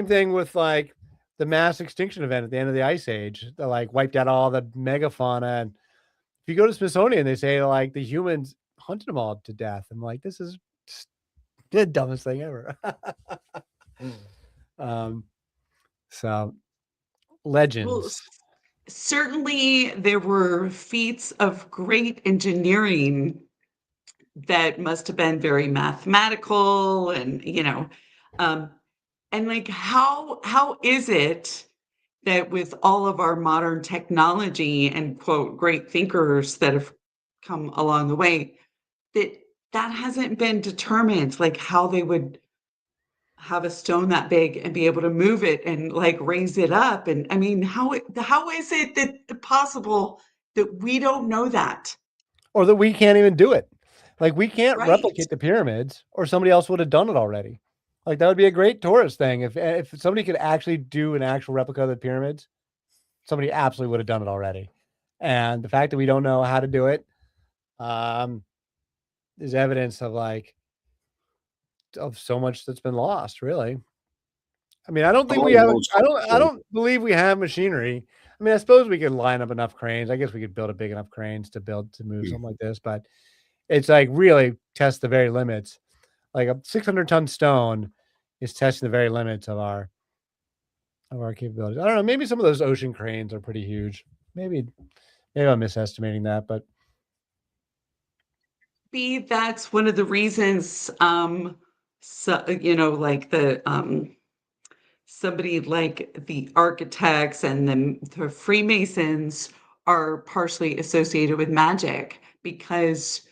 thing with like the mass extinction event at the end of the Ice Age that like wiped out all the megafauna. And if you go to Smithsonian, they say like the humans hunted them all to death. I'm like, this is the dumbest thing ever. So Well, legends. certainly there were feats of great engineering that must have been very mathematical and, um, and like how is it that with all of our modern technology and quote great thinkers that have come along the way that that hasn't been determined, like how they would have a stone that big and be able to move it and like raise it up. And I mean, how is it that possible that we don't know that? Or that we can't even do it. Like we can't Right. replicate the pyramids, or somebody else would have done it already. Like that would be a great tourist thing. If somebody could actually do an actual replica of the pyramids, somebody absolutely would have done it already. And the fact that we don't know how to do it um, is evidence of so much that's been lost, really. I mean, I don't A think lot we of have. knowledge I don't believe we have machinery. I mean, I suppose we could line up enough cranes. I guess we could build a big enough cranes to move something like this, but it's like really test the very limits. Like a 600-ton stone is testing the very limits of our capabilities. I don't know. Maybe some of those ocean cranes are pretty huge. Maybe I'm misestimating that, but Maybe that's one of the reasons, so, like somebody like the architects and the Freemasons are partially associated with magic because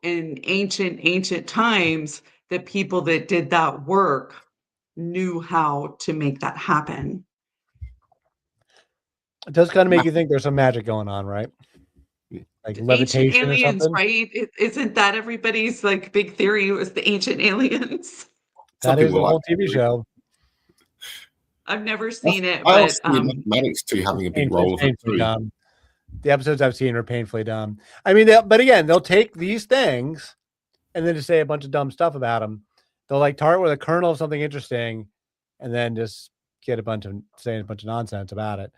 in ancient times, the people that did that work knew how to make that happen. it does kind of make you think there's some magic going on, right? Like Ancient levitation or aliens, something. right? Isn't that everybody's like big theory was the ancient aliens? Some That is people a like whole TV that. show. I've never seen it, I but also see mathematics too having a big It's role of it painfully too. dumb. The episodes I've seen are painfully dumb. I mean, but again, they'll take these things and then just say a bunch of dumb stuff about them. They'll like start with a kernel of something interesting, and then just get saying a bunch of nonsense about it.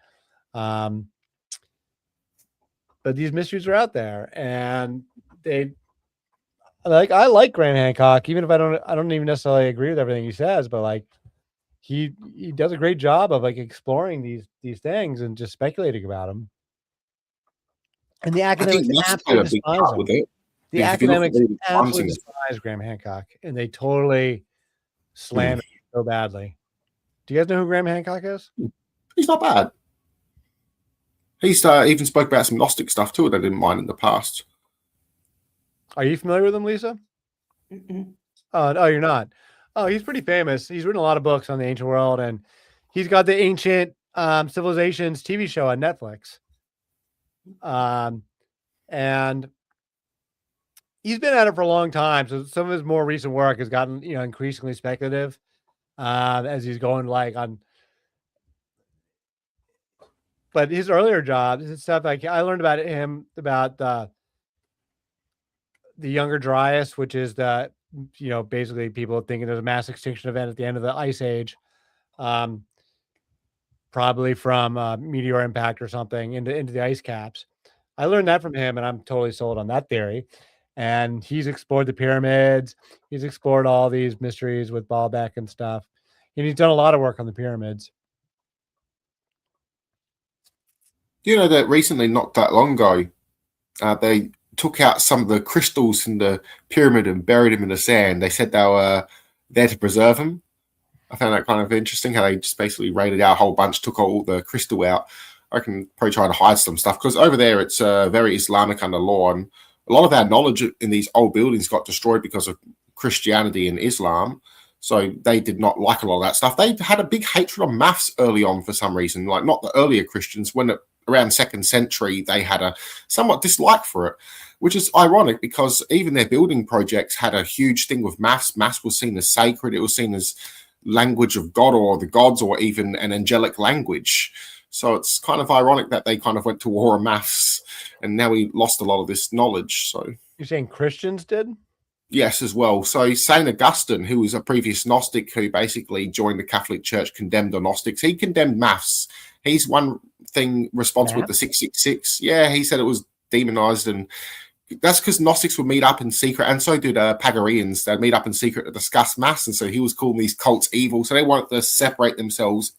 But these mysteries are out there, and I like Graham Hancock, even if I don't even necessarily agree with everything he says, but like he does a great job of like exploring these things and just speculating about them. And the I think academics maths played a absolutely big despise part him. with it. The Because if you look at academics all the absolutely findings, despise Graham Hancock, and they totally slander him so badly. Do you guys know who Graham Hancock is? he's not bad. He's even spoke about some Gnostic stuff too that I didn't mind in the past. Are you familiar with him, Lisa? Mm-mm. Oh, no, you're not. Oh, he's pretty famous. He's written a lot of books on the ancient world, and he's got the Ancient Civilizations TV show on Netflix. And he's been at it for a long time. So some of his more recent work has gotten, increasingly speculative as he's going but his earlier jobs, his stuff, like I learned about the Younger Dryas, which is basically people thinking there's a mass extinction event at the end of the ice age, probably from meteor impact or something into the ice caps. I learned that from him, and I'm totally sold on that theory. And he's explored the pyramids. He's explored all these mysteries with Baalbek and stuff. And he's done a lot of work on the pyramids. You know that recently, not that long ago, they took out some of the crystals in the pyramid and buried them in the sand. They said they were there to preserve them. I found that kind of interesting how they just basically raided out a whole bunch, took all the crystal out. I can probably try to hide some stuff because over there it's very Islamic under law, and a lot of our knowledge in these old buildings got destroyed because of Christianity and Islam. So they did not like a lot of that stuff. They had a big hatred on maths early on for some reason, like not the earlier Christians. When around 2nd century, they had a somewhat dislike for it, which is ironic because even their building projects had a huge thing with maths. Maths was seen as sacred. It was seen as language of God or the gods or even an angelic language. So it's kind of ironic that they kind of went to war on maths and now we lost a lot of this knowledge. So You're saying Christians did? yes, as well. So St. Augustine, who was a previous Gnostic who basically joined the Catholic Church, condemned the Gnostics. He condemned maths. He's one thing responsible with the 666. Yeah, he said it was demonized and that's because Gnostics would meet up in secret, and so did Pagarians. They'd meet up in secret to discuss mass, and so he was calling these cults evil. So they wanted to separate themselves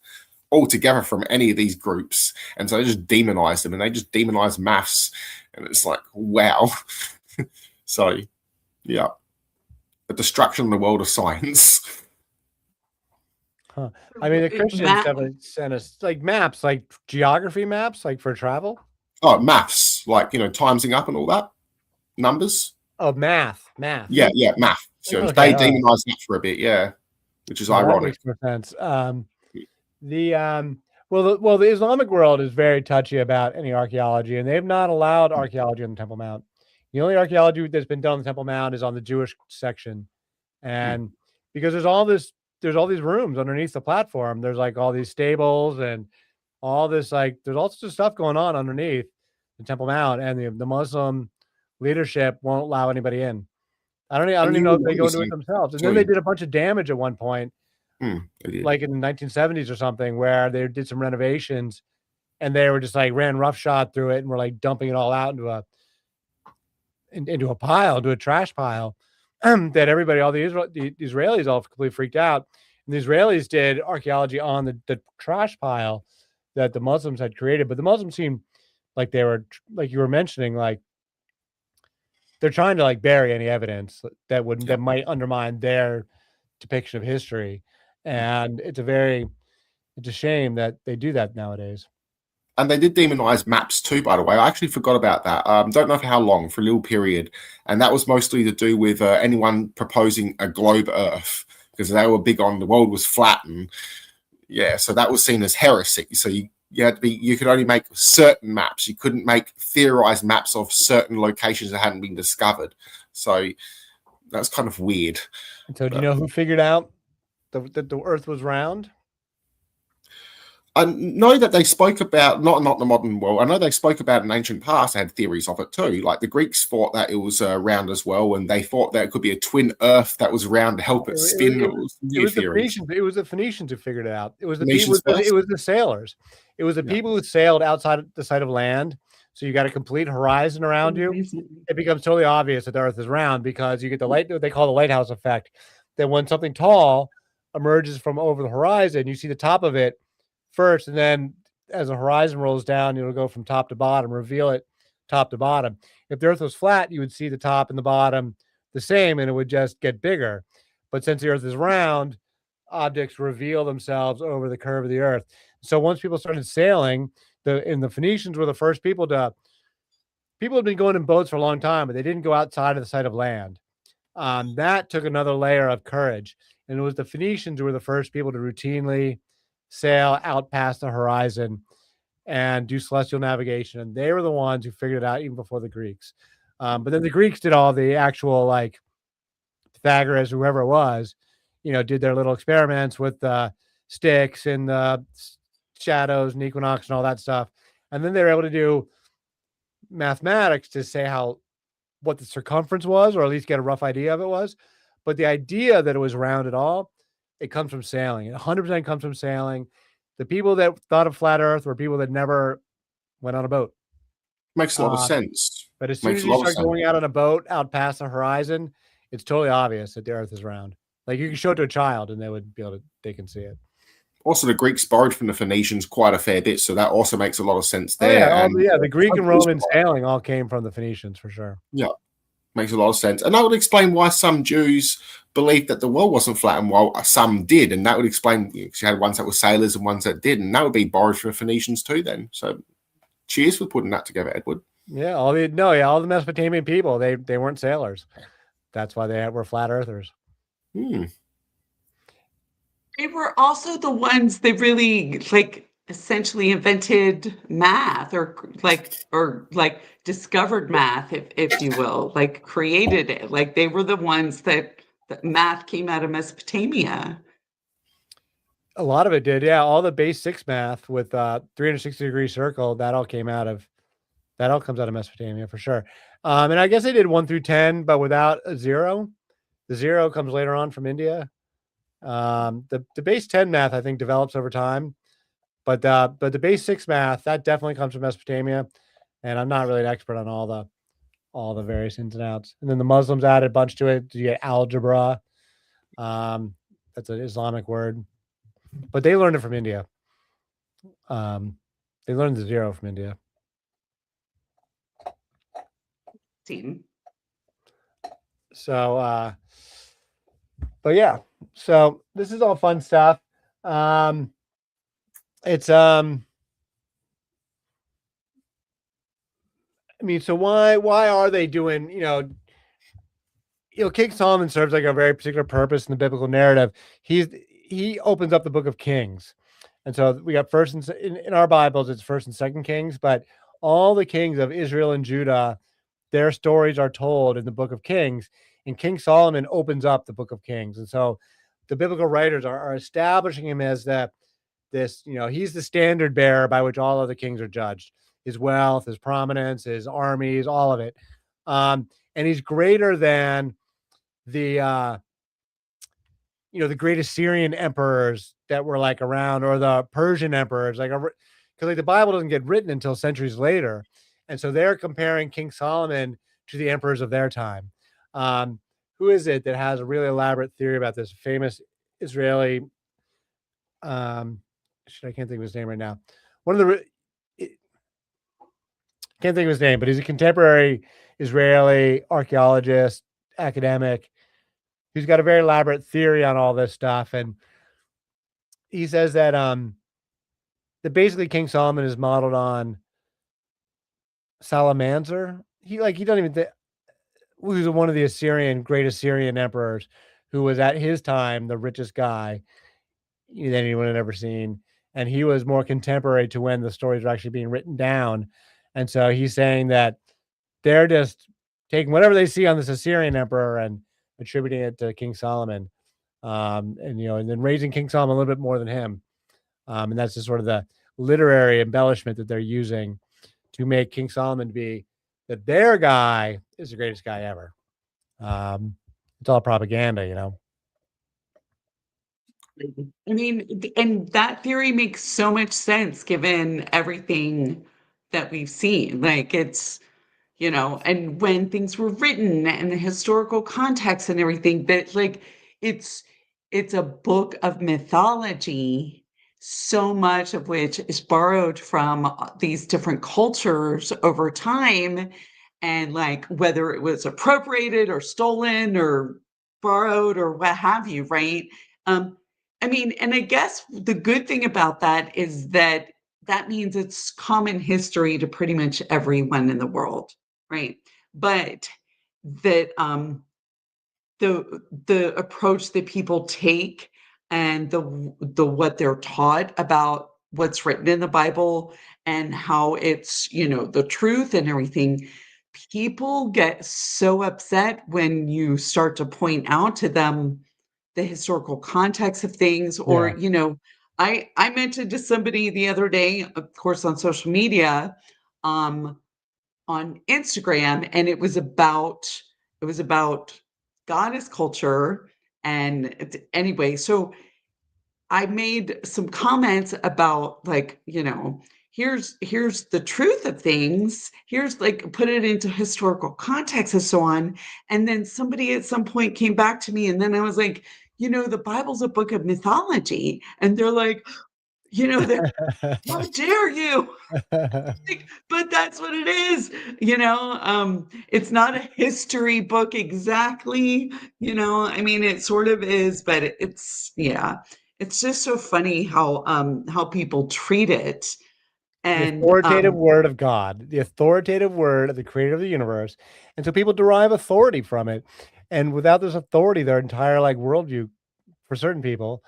altogether from any of these groups, and so they just demonized them, and they just demonized maths, and it's like, wow. So, yeah, the destruction of the world of science. Huh. I mean, the Christians definitely sent us like maps, like geography maps, like for travel. Oh, maths, like, timesing up and all that. Numbers. Oh, math. Yeah, math. So Okay, they demonized that for a bit, yeah, which is ironic. That makes more sense. The Islamic world is very touchy about any archaeology, and they've not allowed archaeology on the Temple Mount. The only archaeology that's been done on the Temple Mount is on the Jewish section, and because there's all these rooms underneath the platform. There's like all these stables and all this, like, there's all sorts of stuff going on underneath the Temple Mount, and the Muslim leadership won't allow anybody in. I don't even know if they go into it themselves. And then they did a bunch of damage at one point, like in the 1970s or something, where they did some renovations, and they were just like ran roughshod through it and were like dumping it all out into a trash pile. That everybody, all the Israelis, all completely freaked out. And the Israelis did archaeology on the trash pile that the Muslims had created, but the Muslims seemed like they were, like you were mentioning, like they're trying to like bury any evidence that might undermine their depiction of history. And it's a shame that they do that nowadays. And they did demonize maps too, by the way. I actually forgot about that. Don't know for how long, for a little period. And that was mostly to do with anyone proposing a globe Earth, because they were big on the world was flat. And yeah, so that was seen as heresy. So you could only make certain maps. You couldn't make theorized maps of certain locations that hadn't been discovered. So that's kind of weird. So do you know who figured out that the Earth was round? I know that they spoke about, not the modern world, I know they spoke about in ancient past, they had theories of it too. Like the Greeks thought that it was round as well, and they thought that it could be a twin Earth that was round to help it spin. It was the Phoenicians who figured it out. It was the sailors. It was the people who sailed outside the sight of land. So you got a complete horizon around you. It becomes totally obvious that the Earth is round because you get what they call the lighthouse effect. That when something tall emerges from over the horizon, you see the top of it first, and then as the horizon rolls down, it'll go from top to bottom, reveal it top to bottom. If the Earth was flat, you would see the top and the bottom the same, and it would just get bigger. But since the Earth is round, objects reveal themselves over the curve of the Earth. So once people started sailing, the Phoenicians were the first people had been going in boats for a long time, but they didn't go outside of the sight of land. That took another layer of courage, and it was the Phoenicians who were the first people to routinely sail out past the horizon and do celestial navigation. And they were the ones who figured it out even before the Greeks. But then the Greeks did all the actual, like Pythagoras, whoever it was, did their little experiments with the sticks and the shadows and equinox and all that stuff. And then they were able to do mathematics to say what the circumference was, or at least get a rough idea of it was. But the idea that it was round at all, it comes from sailing. It 100% comes from sailing. The people that thought of flat Earth were people that never went on a boat. Makes a lot of sense. But as soon as you start going out on a boat out past the horizon, it's totally obvious that the Earth is round. Like you can show it to a child and they can see it. Also, the Greeks borrowed from the Phoenicians quite a fair bit, so that also makes a lot of sense there. The Greek and Roman sailing all came from the Phoenicians for sure. Yeah, makes a lot of sense. And that would explain why some Jews believed that the world wasn't flat and while some did. And that would explain, you had ones that were sailors and ones that didn't. And that would be borrowed from the Phoenicians too then. So cheers for putting that together, Edward. Yeah, all the Mesopotamian people, they weren't sailors. That's why they were flat earthers. They were also the ones that really essentially invented math or discovered math, if you will, created it. They were the ones that math came out of Mesopotamia. A lot of it did, yeah. All the base 6 math with 360-degree circle, that all comes out of Mesopotamia for sure. And I guess they did 1 through 10, but without a 0. The 0 comes later on from India. The base 10 math, I think, develops over time, but the base 6 math, that definitely comes from Mesopotamia. And I'm not really an expert on all all the various ins and outs. And then the Muslims added a bunch to it. You get algebra. That's an Islamic word, but they learned it from India. They learned the zero from India. Team. So, but yeah, so this is all fun stuff. It's I mean, so why are they doing, King Solomon serves like a very particular purpose in the biblical narrative. He opens up the book of Kings. And so we got first and in our Bibles, it's first and second Kings, but all the kings of Israel and Judah, their stories are told in the book of Kings, and King Solomon opens up the book of Kings. And so the biblical writers are establishing him as he's the standard bearer by which all other kings are judged. His wealth, his prominence, his armies, all of it. And he's greater than the the great Assyrian emperors that were like around, or the Persian emperors, because the Bible doesn't get written until centuries later. And so they're comparing King Solomon to the emperors of their time. Who is it that has a really elaborate theory about this? Famous Israeli, I can't think of his name right now. Can't think of his name, but he's a contemporary Israeli archaeologist, academic, who's got a very elaborate theory on all this stuff. And he says that basically King Solomon is modeled on Salamander. He doesn't even think, who's one of the great Assyrian emperors, who was at his time the richest guy that anyone had ever seen. And he was more contemporary to when the stories were actually being written down. And so he's saying that they're just taking whatever they see on this Assyrian emperor and attributing it to King Solomon. And then raising King Solomon a little bit more than him. And that's just sort of the literary embellishment that they're using to make King Solomon be that their guy is the greatest guy ever. It's all propaganda, I mean, and that theory makes so much sense given everything that we've seen. Like it's, and when things were written and the historical context and everything, that like it's a book of mythology, so much of which is borrowed from these different cultures over time. And like whether it was appropriated or stolen or borrowed or what have you, right? I mean, and I guess the good thing about that is that means it's common history to pretty much everyone in the world, right? But that the approach that people take and the what they're taught about what's written in the Bible and how it's, the truth and everything, people get so upset when you start to point out to them the historical context of things, or I mentioned to somebody the other day, of course on social media, on Instagram, and it was about goddess culture. And anyway, so I made some comments about like, here's the truth of things. Here's like put it into historical context and so on. And then somebody at some point came back to me, and then I was like, the Bible's a book of mythology. And they're like, how dare you? Like, but that's what it is. It's not a history book exactly. I mean, it sort of is, but it's just so funny how people treat it. The And authoritative word of God, the authoritative word of the creator of the universe. And so people derive authority from it. And without this authority, their entire worldview, for certain people,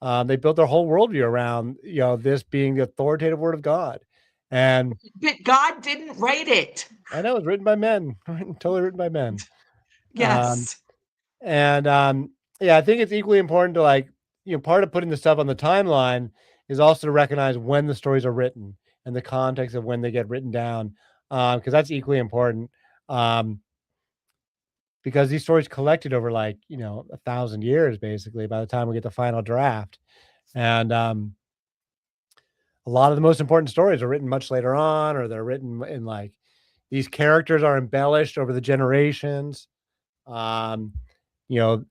they built their whole worldview around, this being the authoritative word of God. And but God didn't write it. I know it's written by men, totally written by men. Yes. I think it's equally important to part of putting the stuff on the timeline is also to recognize when the stories are written and the context of when they get written down. Because that's equally important. Because these stories collected over 1,000 years, basically, by the time we get the final draft. And a lot of the most important stories are written much later on, or they're written in these characters are embellished over the generations. You know,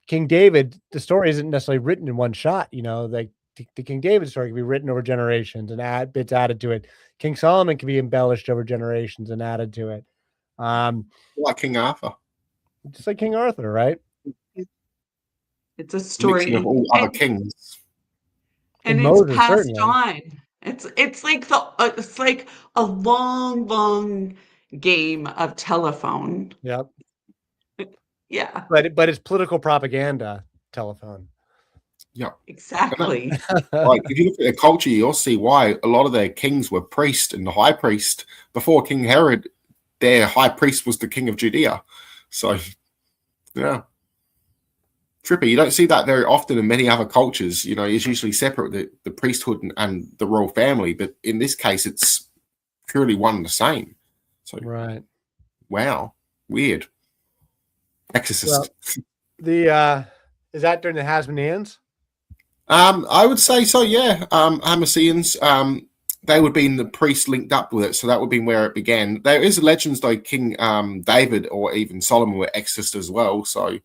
King David, the story isn't necessarily written in one shot. You know, like the King David story can be written over generations and add bits added to it. King Solomon can be embellished over generations and added to it. Like King Arthur. Just like King Arthur, right? It's a story, Mixing of all other kings. and And it's Moses, passed certainly. on. It's like a long game of telephone. Yep. Yeah, But it's political propaganda telephone. Yeah. exactly. Like if you look at their culture, you'll see why a lot of their kings were priests and the high priest. Before King Herod, their high priest was the king of Judea. So, yeah. Trippy. You don't see that very often in many other cultures. You know, it's usually separate, the priesthood and the royal family. But in this case, it's purely one and the same. So, Right. Wow. Weird. Exorcist. Well, is that during the Hasmoneans? I would say so, yeah. Hamasseans, they would be in the priest linked up with it, so that would be where it began. There is legends though King David or even Solomon were exorcists as well, so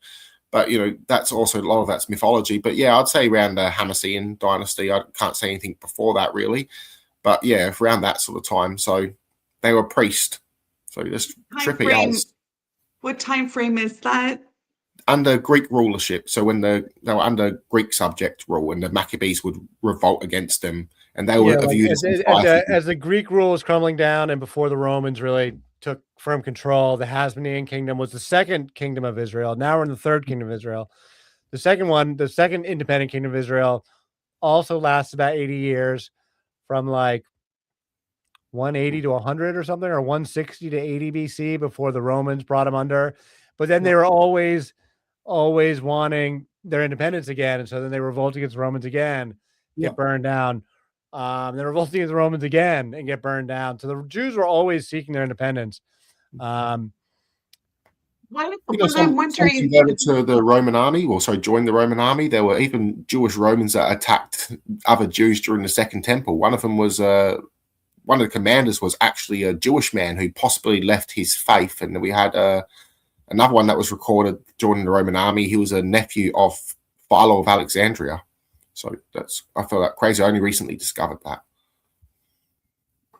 but you know, that's also a lot of that's mythology. But yeah, I'd say around the Hamassean dynasty. I can't say anything before that really. But yeah, around that sort of time. So they were priests. So just trippy as. What time frame is that? Under Greek rulership, so when they were under Greek subject rule, and the Maccabees would revolt against them, and they were viewed as the Greek rule was crumbling down, and before the Romans really took firm control, the Hasmonean kingdom was the second kingdom of Israel. Now we're in the third kingdom of Israel. The second independent kingdom of Israel, also lasts about 80 years, from like 180 to 100 or something, or 160 to 80 BC before the Romans brought them under. But then they were always wanting their independence again, and so then they revolt against the Romans again, get burned down. They revolt against the Romans again and get burned down. So the Jews were always seeking their independence. I'm some wondering, converted to the Roman army, joined the Roman army. There were even Jewish Romans that attacked other Jews during the Second Temple. One of them was one of the commanders was actually a Jewish man who possibly left his faith, and then we had another one that was recorded joining the Roman army. He was a nephew of Philo of Alexandria. So I feel that crazy. I only recently discovered that.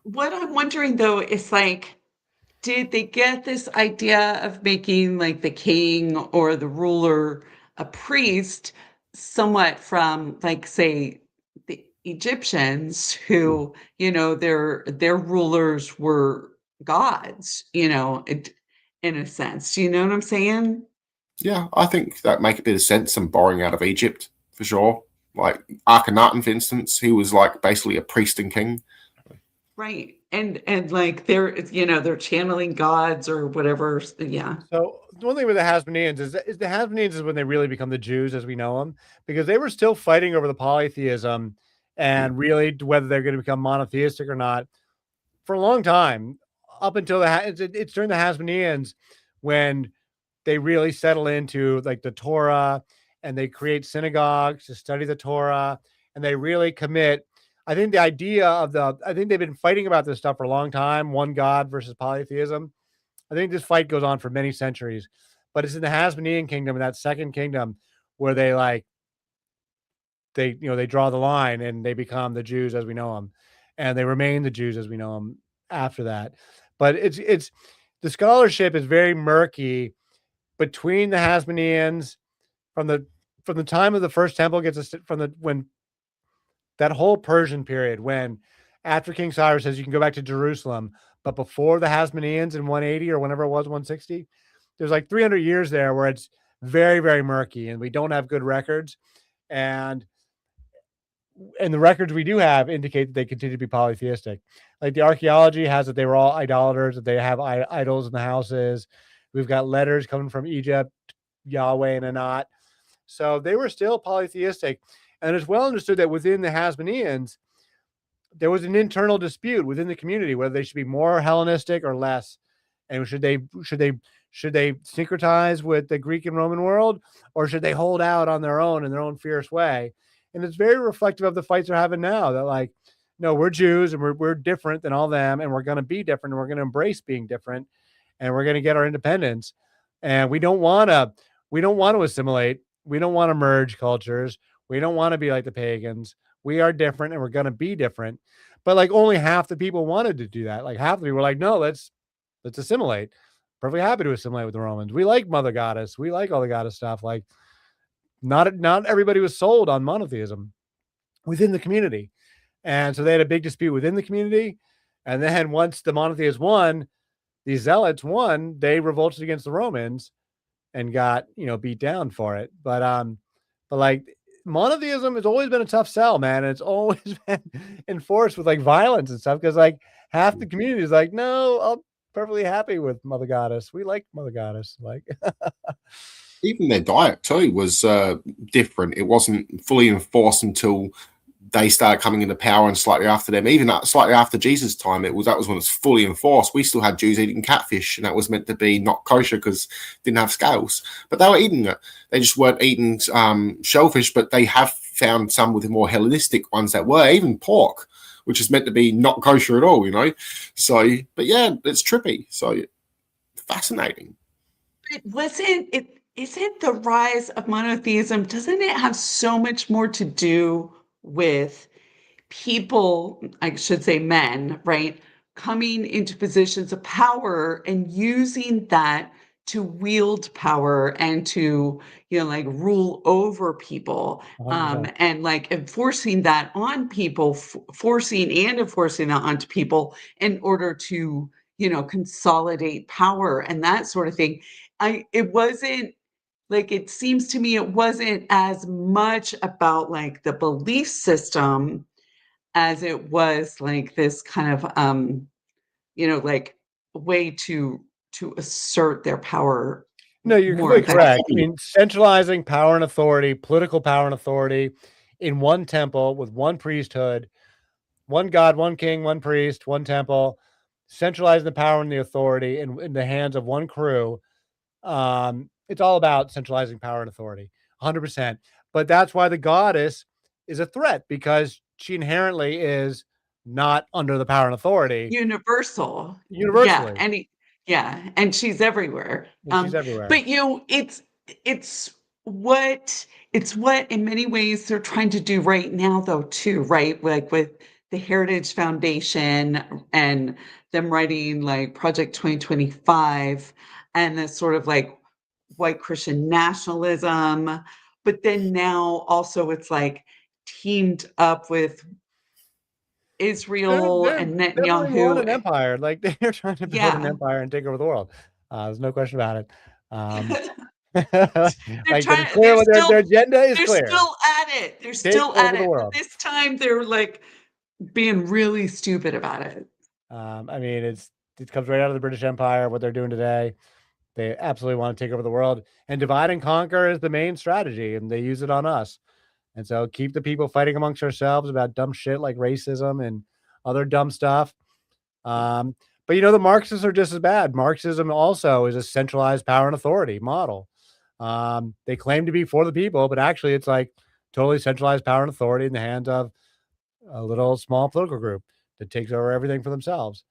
What I'm wondering though is like, did they get this idea of making like the king or the ruler a priest somewhat from, like, say, the Egyptians who, you know, their rulers were gods, you know, in a sense. Do you know what I'm saying? Yeah, I think that make a bit of sense. Some borrowing out of Egypt for sure. Like Akhenaten, for instance, he was like basically a priest and king. Right. And like they're channeling gods or whatever. Yeah. So the one thing with the Hasmoneans is the Hasmoneans is when they really become the Jews as we know them, because they were still fighting over the polytheism and really whether they're going to become monotheistic or not for a long time, up until it's during the Hasmoneans when they really settle into like the Torah, and they create synagogues to study the Torah, and they really commit. I think the idea of I think they've been fighting about this stuff for a long time, one God versus polytheism. I think this fight goes on for many centuries, but it's in the Hasmonean kingdom, and that second kingdom, where they draw the line and they become the Jews as we know them, and they remain the Jews as we know them after that. But it's the scholarship is very murky between the Hasmoneans from the time of the first temple when that whole Persian period, when after King Cyrus says you can go back to Jerusalem, but before the Hasmoneans in 180 or whenever it was 160, there's like 300 years there where it's very, very murky, and we don't have good records, and the records we do have indicate that they continue to be polytheistic. Like the archaeology has that they were all idolaters, that they have idols in the houses. We've got letters coming from Egypt, Yahweh and Anat. So they were still polytheistic. And it's well understood that within the Hasmoneans, there was an internal dispute within the community whether they should be more Hellenistic or less, and should they syncretize with the Greek and Roman world, or should they hold out on their own in their own fierce way? And it's very reflective of the fights they're having now. That like no, we're Jews and we're different than all them, and we're going to be different, and we're going to embrace being different, and we're going to get our independence. And we don't want to assimilate. We don't want to merge cultures. We don't want to be like the pagans. We are different, and we're going to be different. But like only half the people wanted to do that. Like half the people were like, no, let's assimilate. Perfectly happy to assimilate with the Romans. We like Mother Goddess. We like all the goddess stuff. Like not everybody was sold on monotheism within the community. And so they had a big dispute within the community. And then once the monotheists won, these zealots won, they revolted against the Romans and got, beat down for it. But like monotheism has always been a tough sell, man. And it's always been enforced with like violence and stuff. Cause like half the community is like, no, I'm perfectly happy with Mother Goddess. We like Mother Goddess. Like even their diet too was different. It wasn't fully enforced until they started coming into power, and slightly after them, even slightly after Jesus' time, that was when it's fully enforced. We still had Jews eating catfish, and that was meant to be not kosher because it didn't have scales. But they were eating it. They just weren't eating shellfish, but they have found some with the more Hellenistic ones that were, even pork, which is meant to be not kosher at all, So, but yeah, it's trippy. So fascinating. Isn't the rise of monotheism, doesn't it have so much more to do with people, I should say men, right, coming into positions of power and using that to wield power and to, like rule over people, 100%. and like enforcing that on people, forcing and enforcing that onto people in order to, consolidate power and that sort of thing. It wasn't like, it seems to me it wasn't as much about like the belief system as it was like this kind of like way to assert their power No, you're more completely correct. I effectively. mean, centralizing power and authority, political power and authority in one temple with one priesthood, one God, one king, one priest, one temple, centralizing the power and the authority in the hands of one crew. It's all about centralizing power and authority, 100%. But that's why the goddess is a threat, because she inherently is not under the power and authority Universal. universally. And she's everywhere. And she's everywhere. But it's what in many ways they're trying to do right now though too, right? Like with the Heritage Foundation and them writing like Project 2025 and this sort of like white Christian nationalism. But then now also it's like teamed up with Israel They're and definitely want an Netanyahu. empire. Like they're trying to build an Yeah. empire and take over the world. There's no question about it. They're Like trying it's clear what their agenda is they're clear. still at it. They're Take still over at the it. But world. this time they're like being really stupid about it. I mean, it comes right out of the British Empire, what they're doing today. They absolutely want to take over the world, and divide and conquer is the main strategy, and they use it on us. And so keep the people fighting amongst ourselves about dumb shit like racism and other dumb stuff. But the Marxists are just as bad. Marxism also is a centralized power and authority model. They claim to be for the people, but actually it's like totally centralized power and authority in the hands of a little small political group that takes over everything for themselves.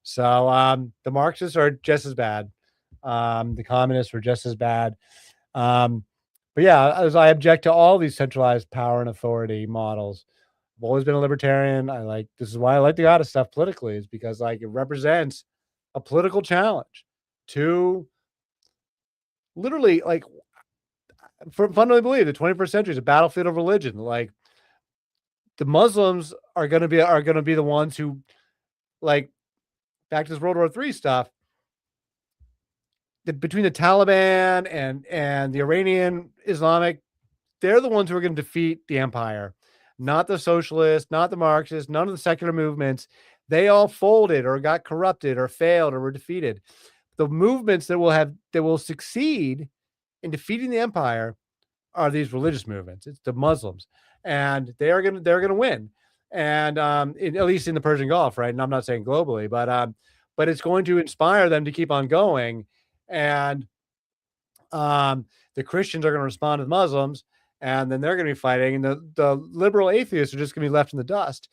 So the Marxists are just as bad. The communists are just as bad. But yeah, as I object to all these centralized power and authority models. I've always been a libertarian. This is why I like the goddess stuff politically, is because like it represents a political challenge to literally like fundamentally believe the 21st century is a battlefield of religion. Like the Muslims are going to be the ones who, like, back to this World War III stuff, between the Taliban and the Iranian Islamic, they're the ones who are going to defeat the empire, not the socialists, not the Marxists, none of the secular movements. They all folded or got corrupted or failed or were defeated. The movements that will succeed in defeating the empire are these religious movements. It's the Muslims, and they're gonna win. And at least in the Persian Gulf, right? And I'm not saying globally, but it's going to inspire them to keep on going. And the Christians are going to respond to the Muslims, and then they're going to be fighting, and the liberal atheists are just going to be left in the dust.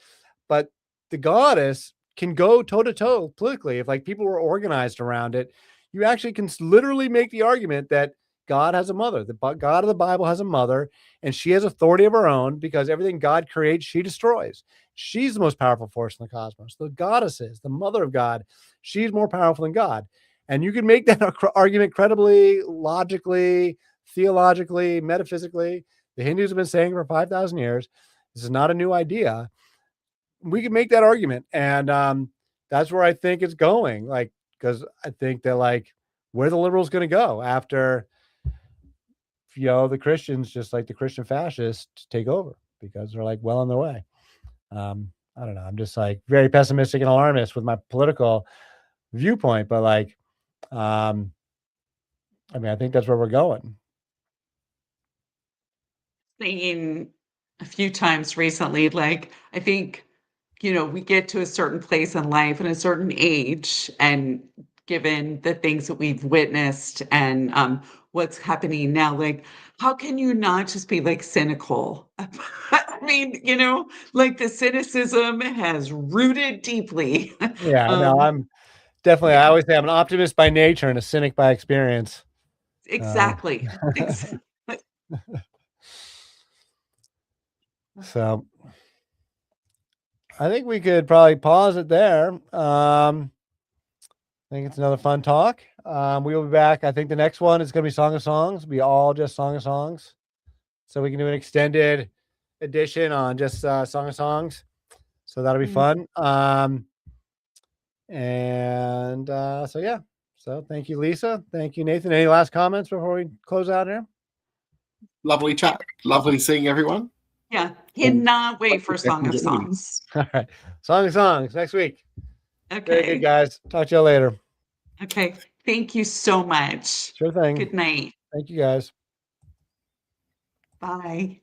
But the goddess can go toe to toe politically. If like people were organized around it, you actually can literally make the argument that God has a mother. The God of the Bible has a mother, and she has authority of her own because everything God creates, she destroys. She's the most powerful force in the cosmos. The goddess is the mother of God. She's more powerful than God. And you can make that argument credibly, logically, theologically, metaphysically. The Hindus have been saying for 5,000 years. This is not a new idea. We can make that argument. And that's where I think it's going. Like, because I think that like where the liberals going to go after, the Christians, just like the Christian fascists, take over because they're like well on their way. I don't know. I'm just like very pessimistic and alarmist with my political viewpoint, but like, I think that's where we're going. Saying a few times recently, like, I think, we get to a certain place in life and a certain age, and given the things that we've witnessed and what's happening now, like, how can you not just be like cynical? I mean, like the cynicism has rooted deeply. Yeah, no, I'm definitely, I always say I'm an optimist by nature and a cynic by experience. Exactly. So I think we could probably pause it there. I think it's another fun talk. We will be back. I think the next one is going to be Song of Songs. It'll be all just Song of Songs. So we can do an extended edition on just Song of Songs. So that'll be fun. So yeah. So thank you, Lisa. Thank you, Nathan. Any last comments before we close out here? Lovely chat. Lovely seeing everyone. Yeah. Cannot wait for Song of Songs. All right. Song of Songs next week. Okay. Very good, guys. Talk to you later. Okay. Thank you so much. Sure thing. Good night. Thank you, guys. Bye.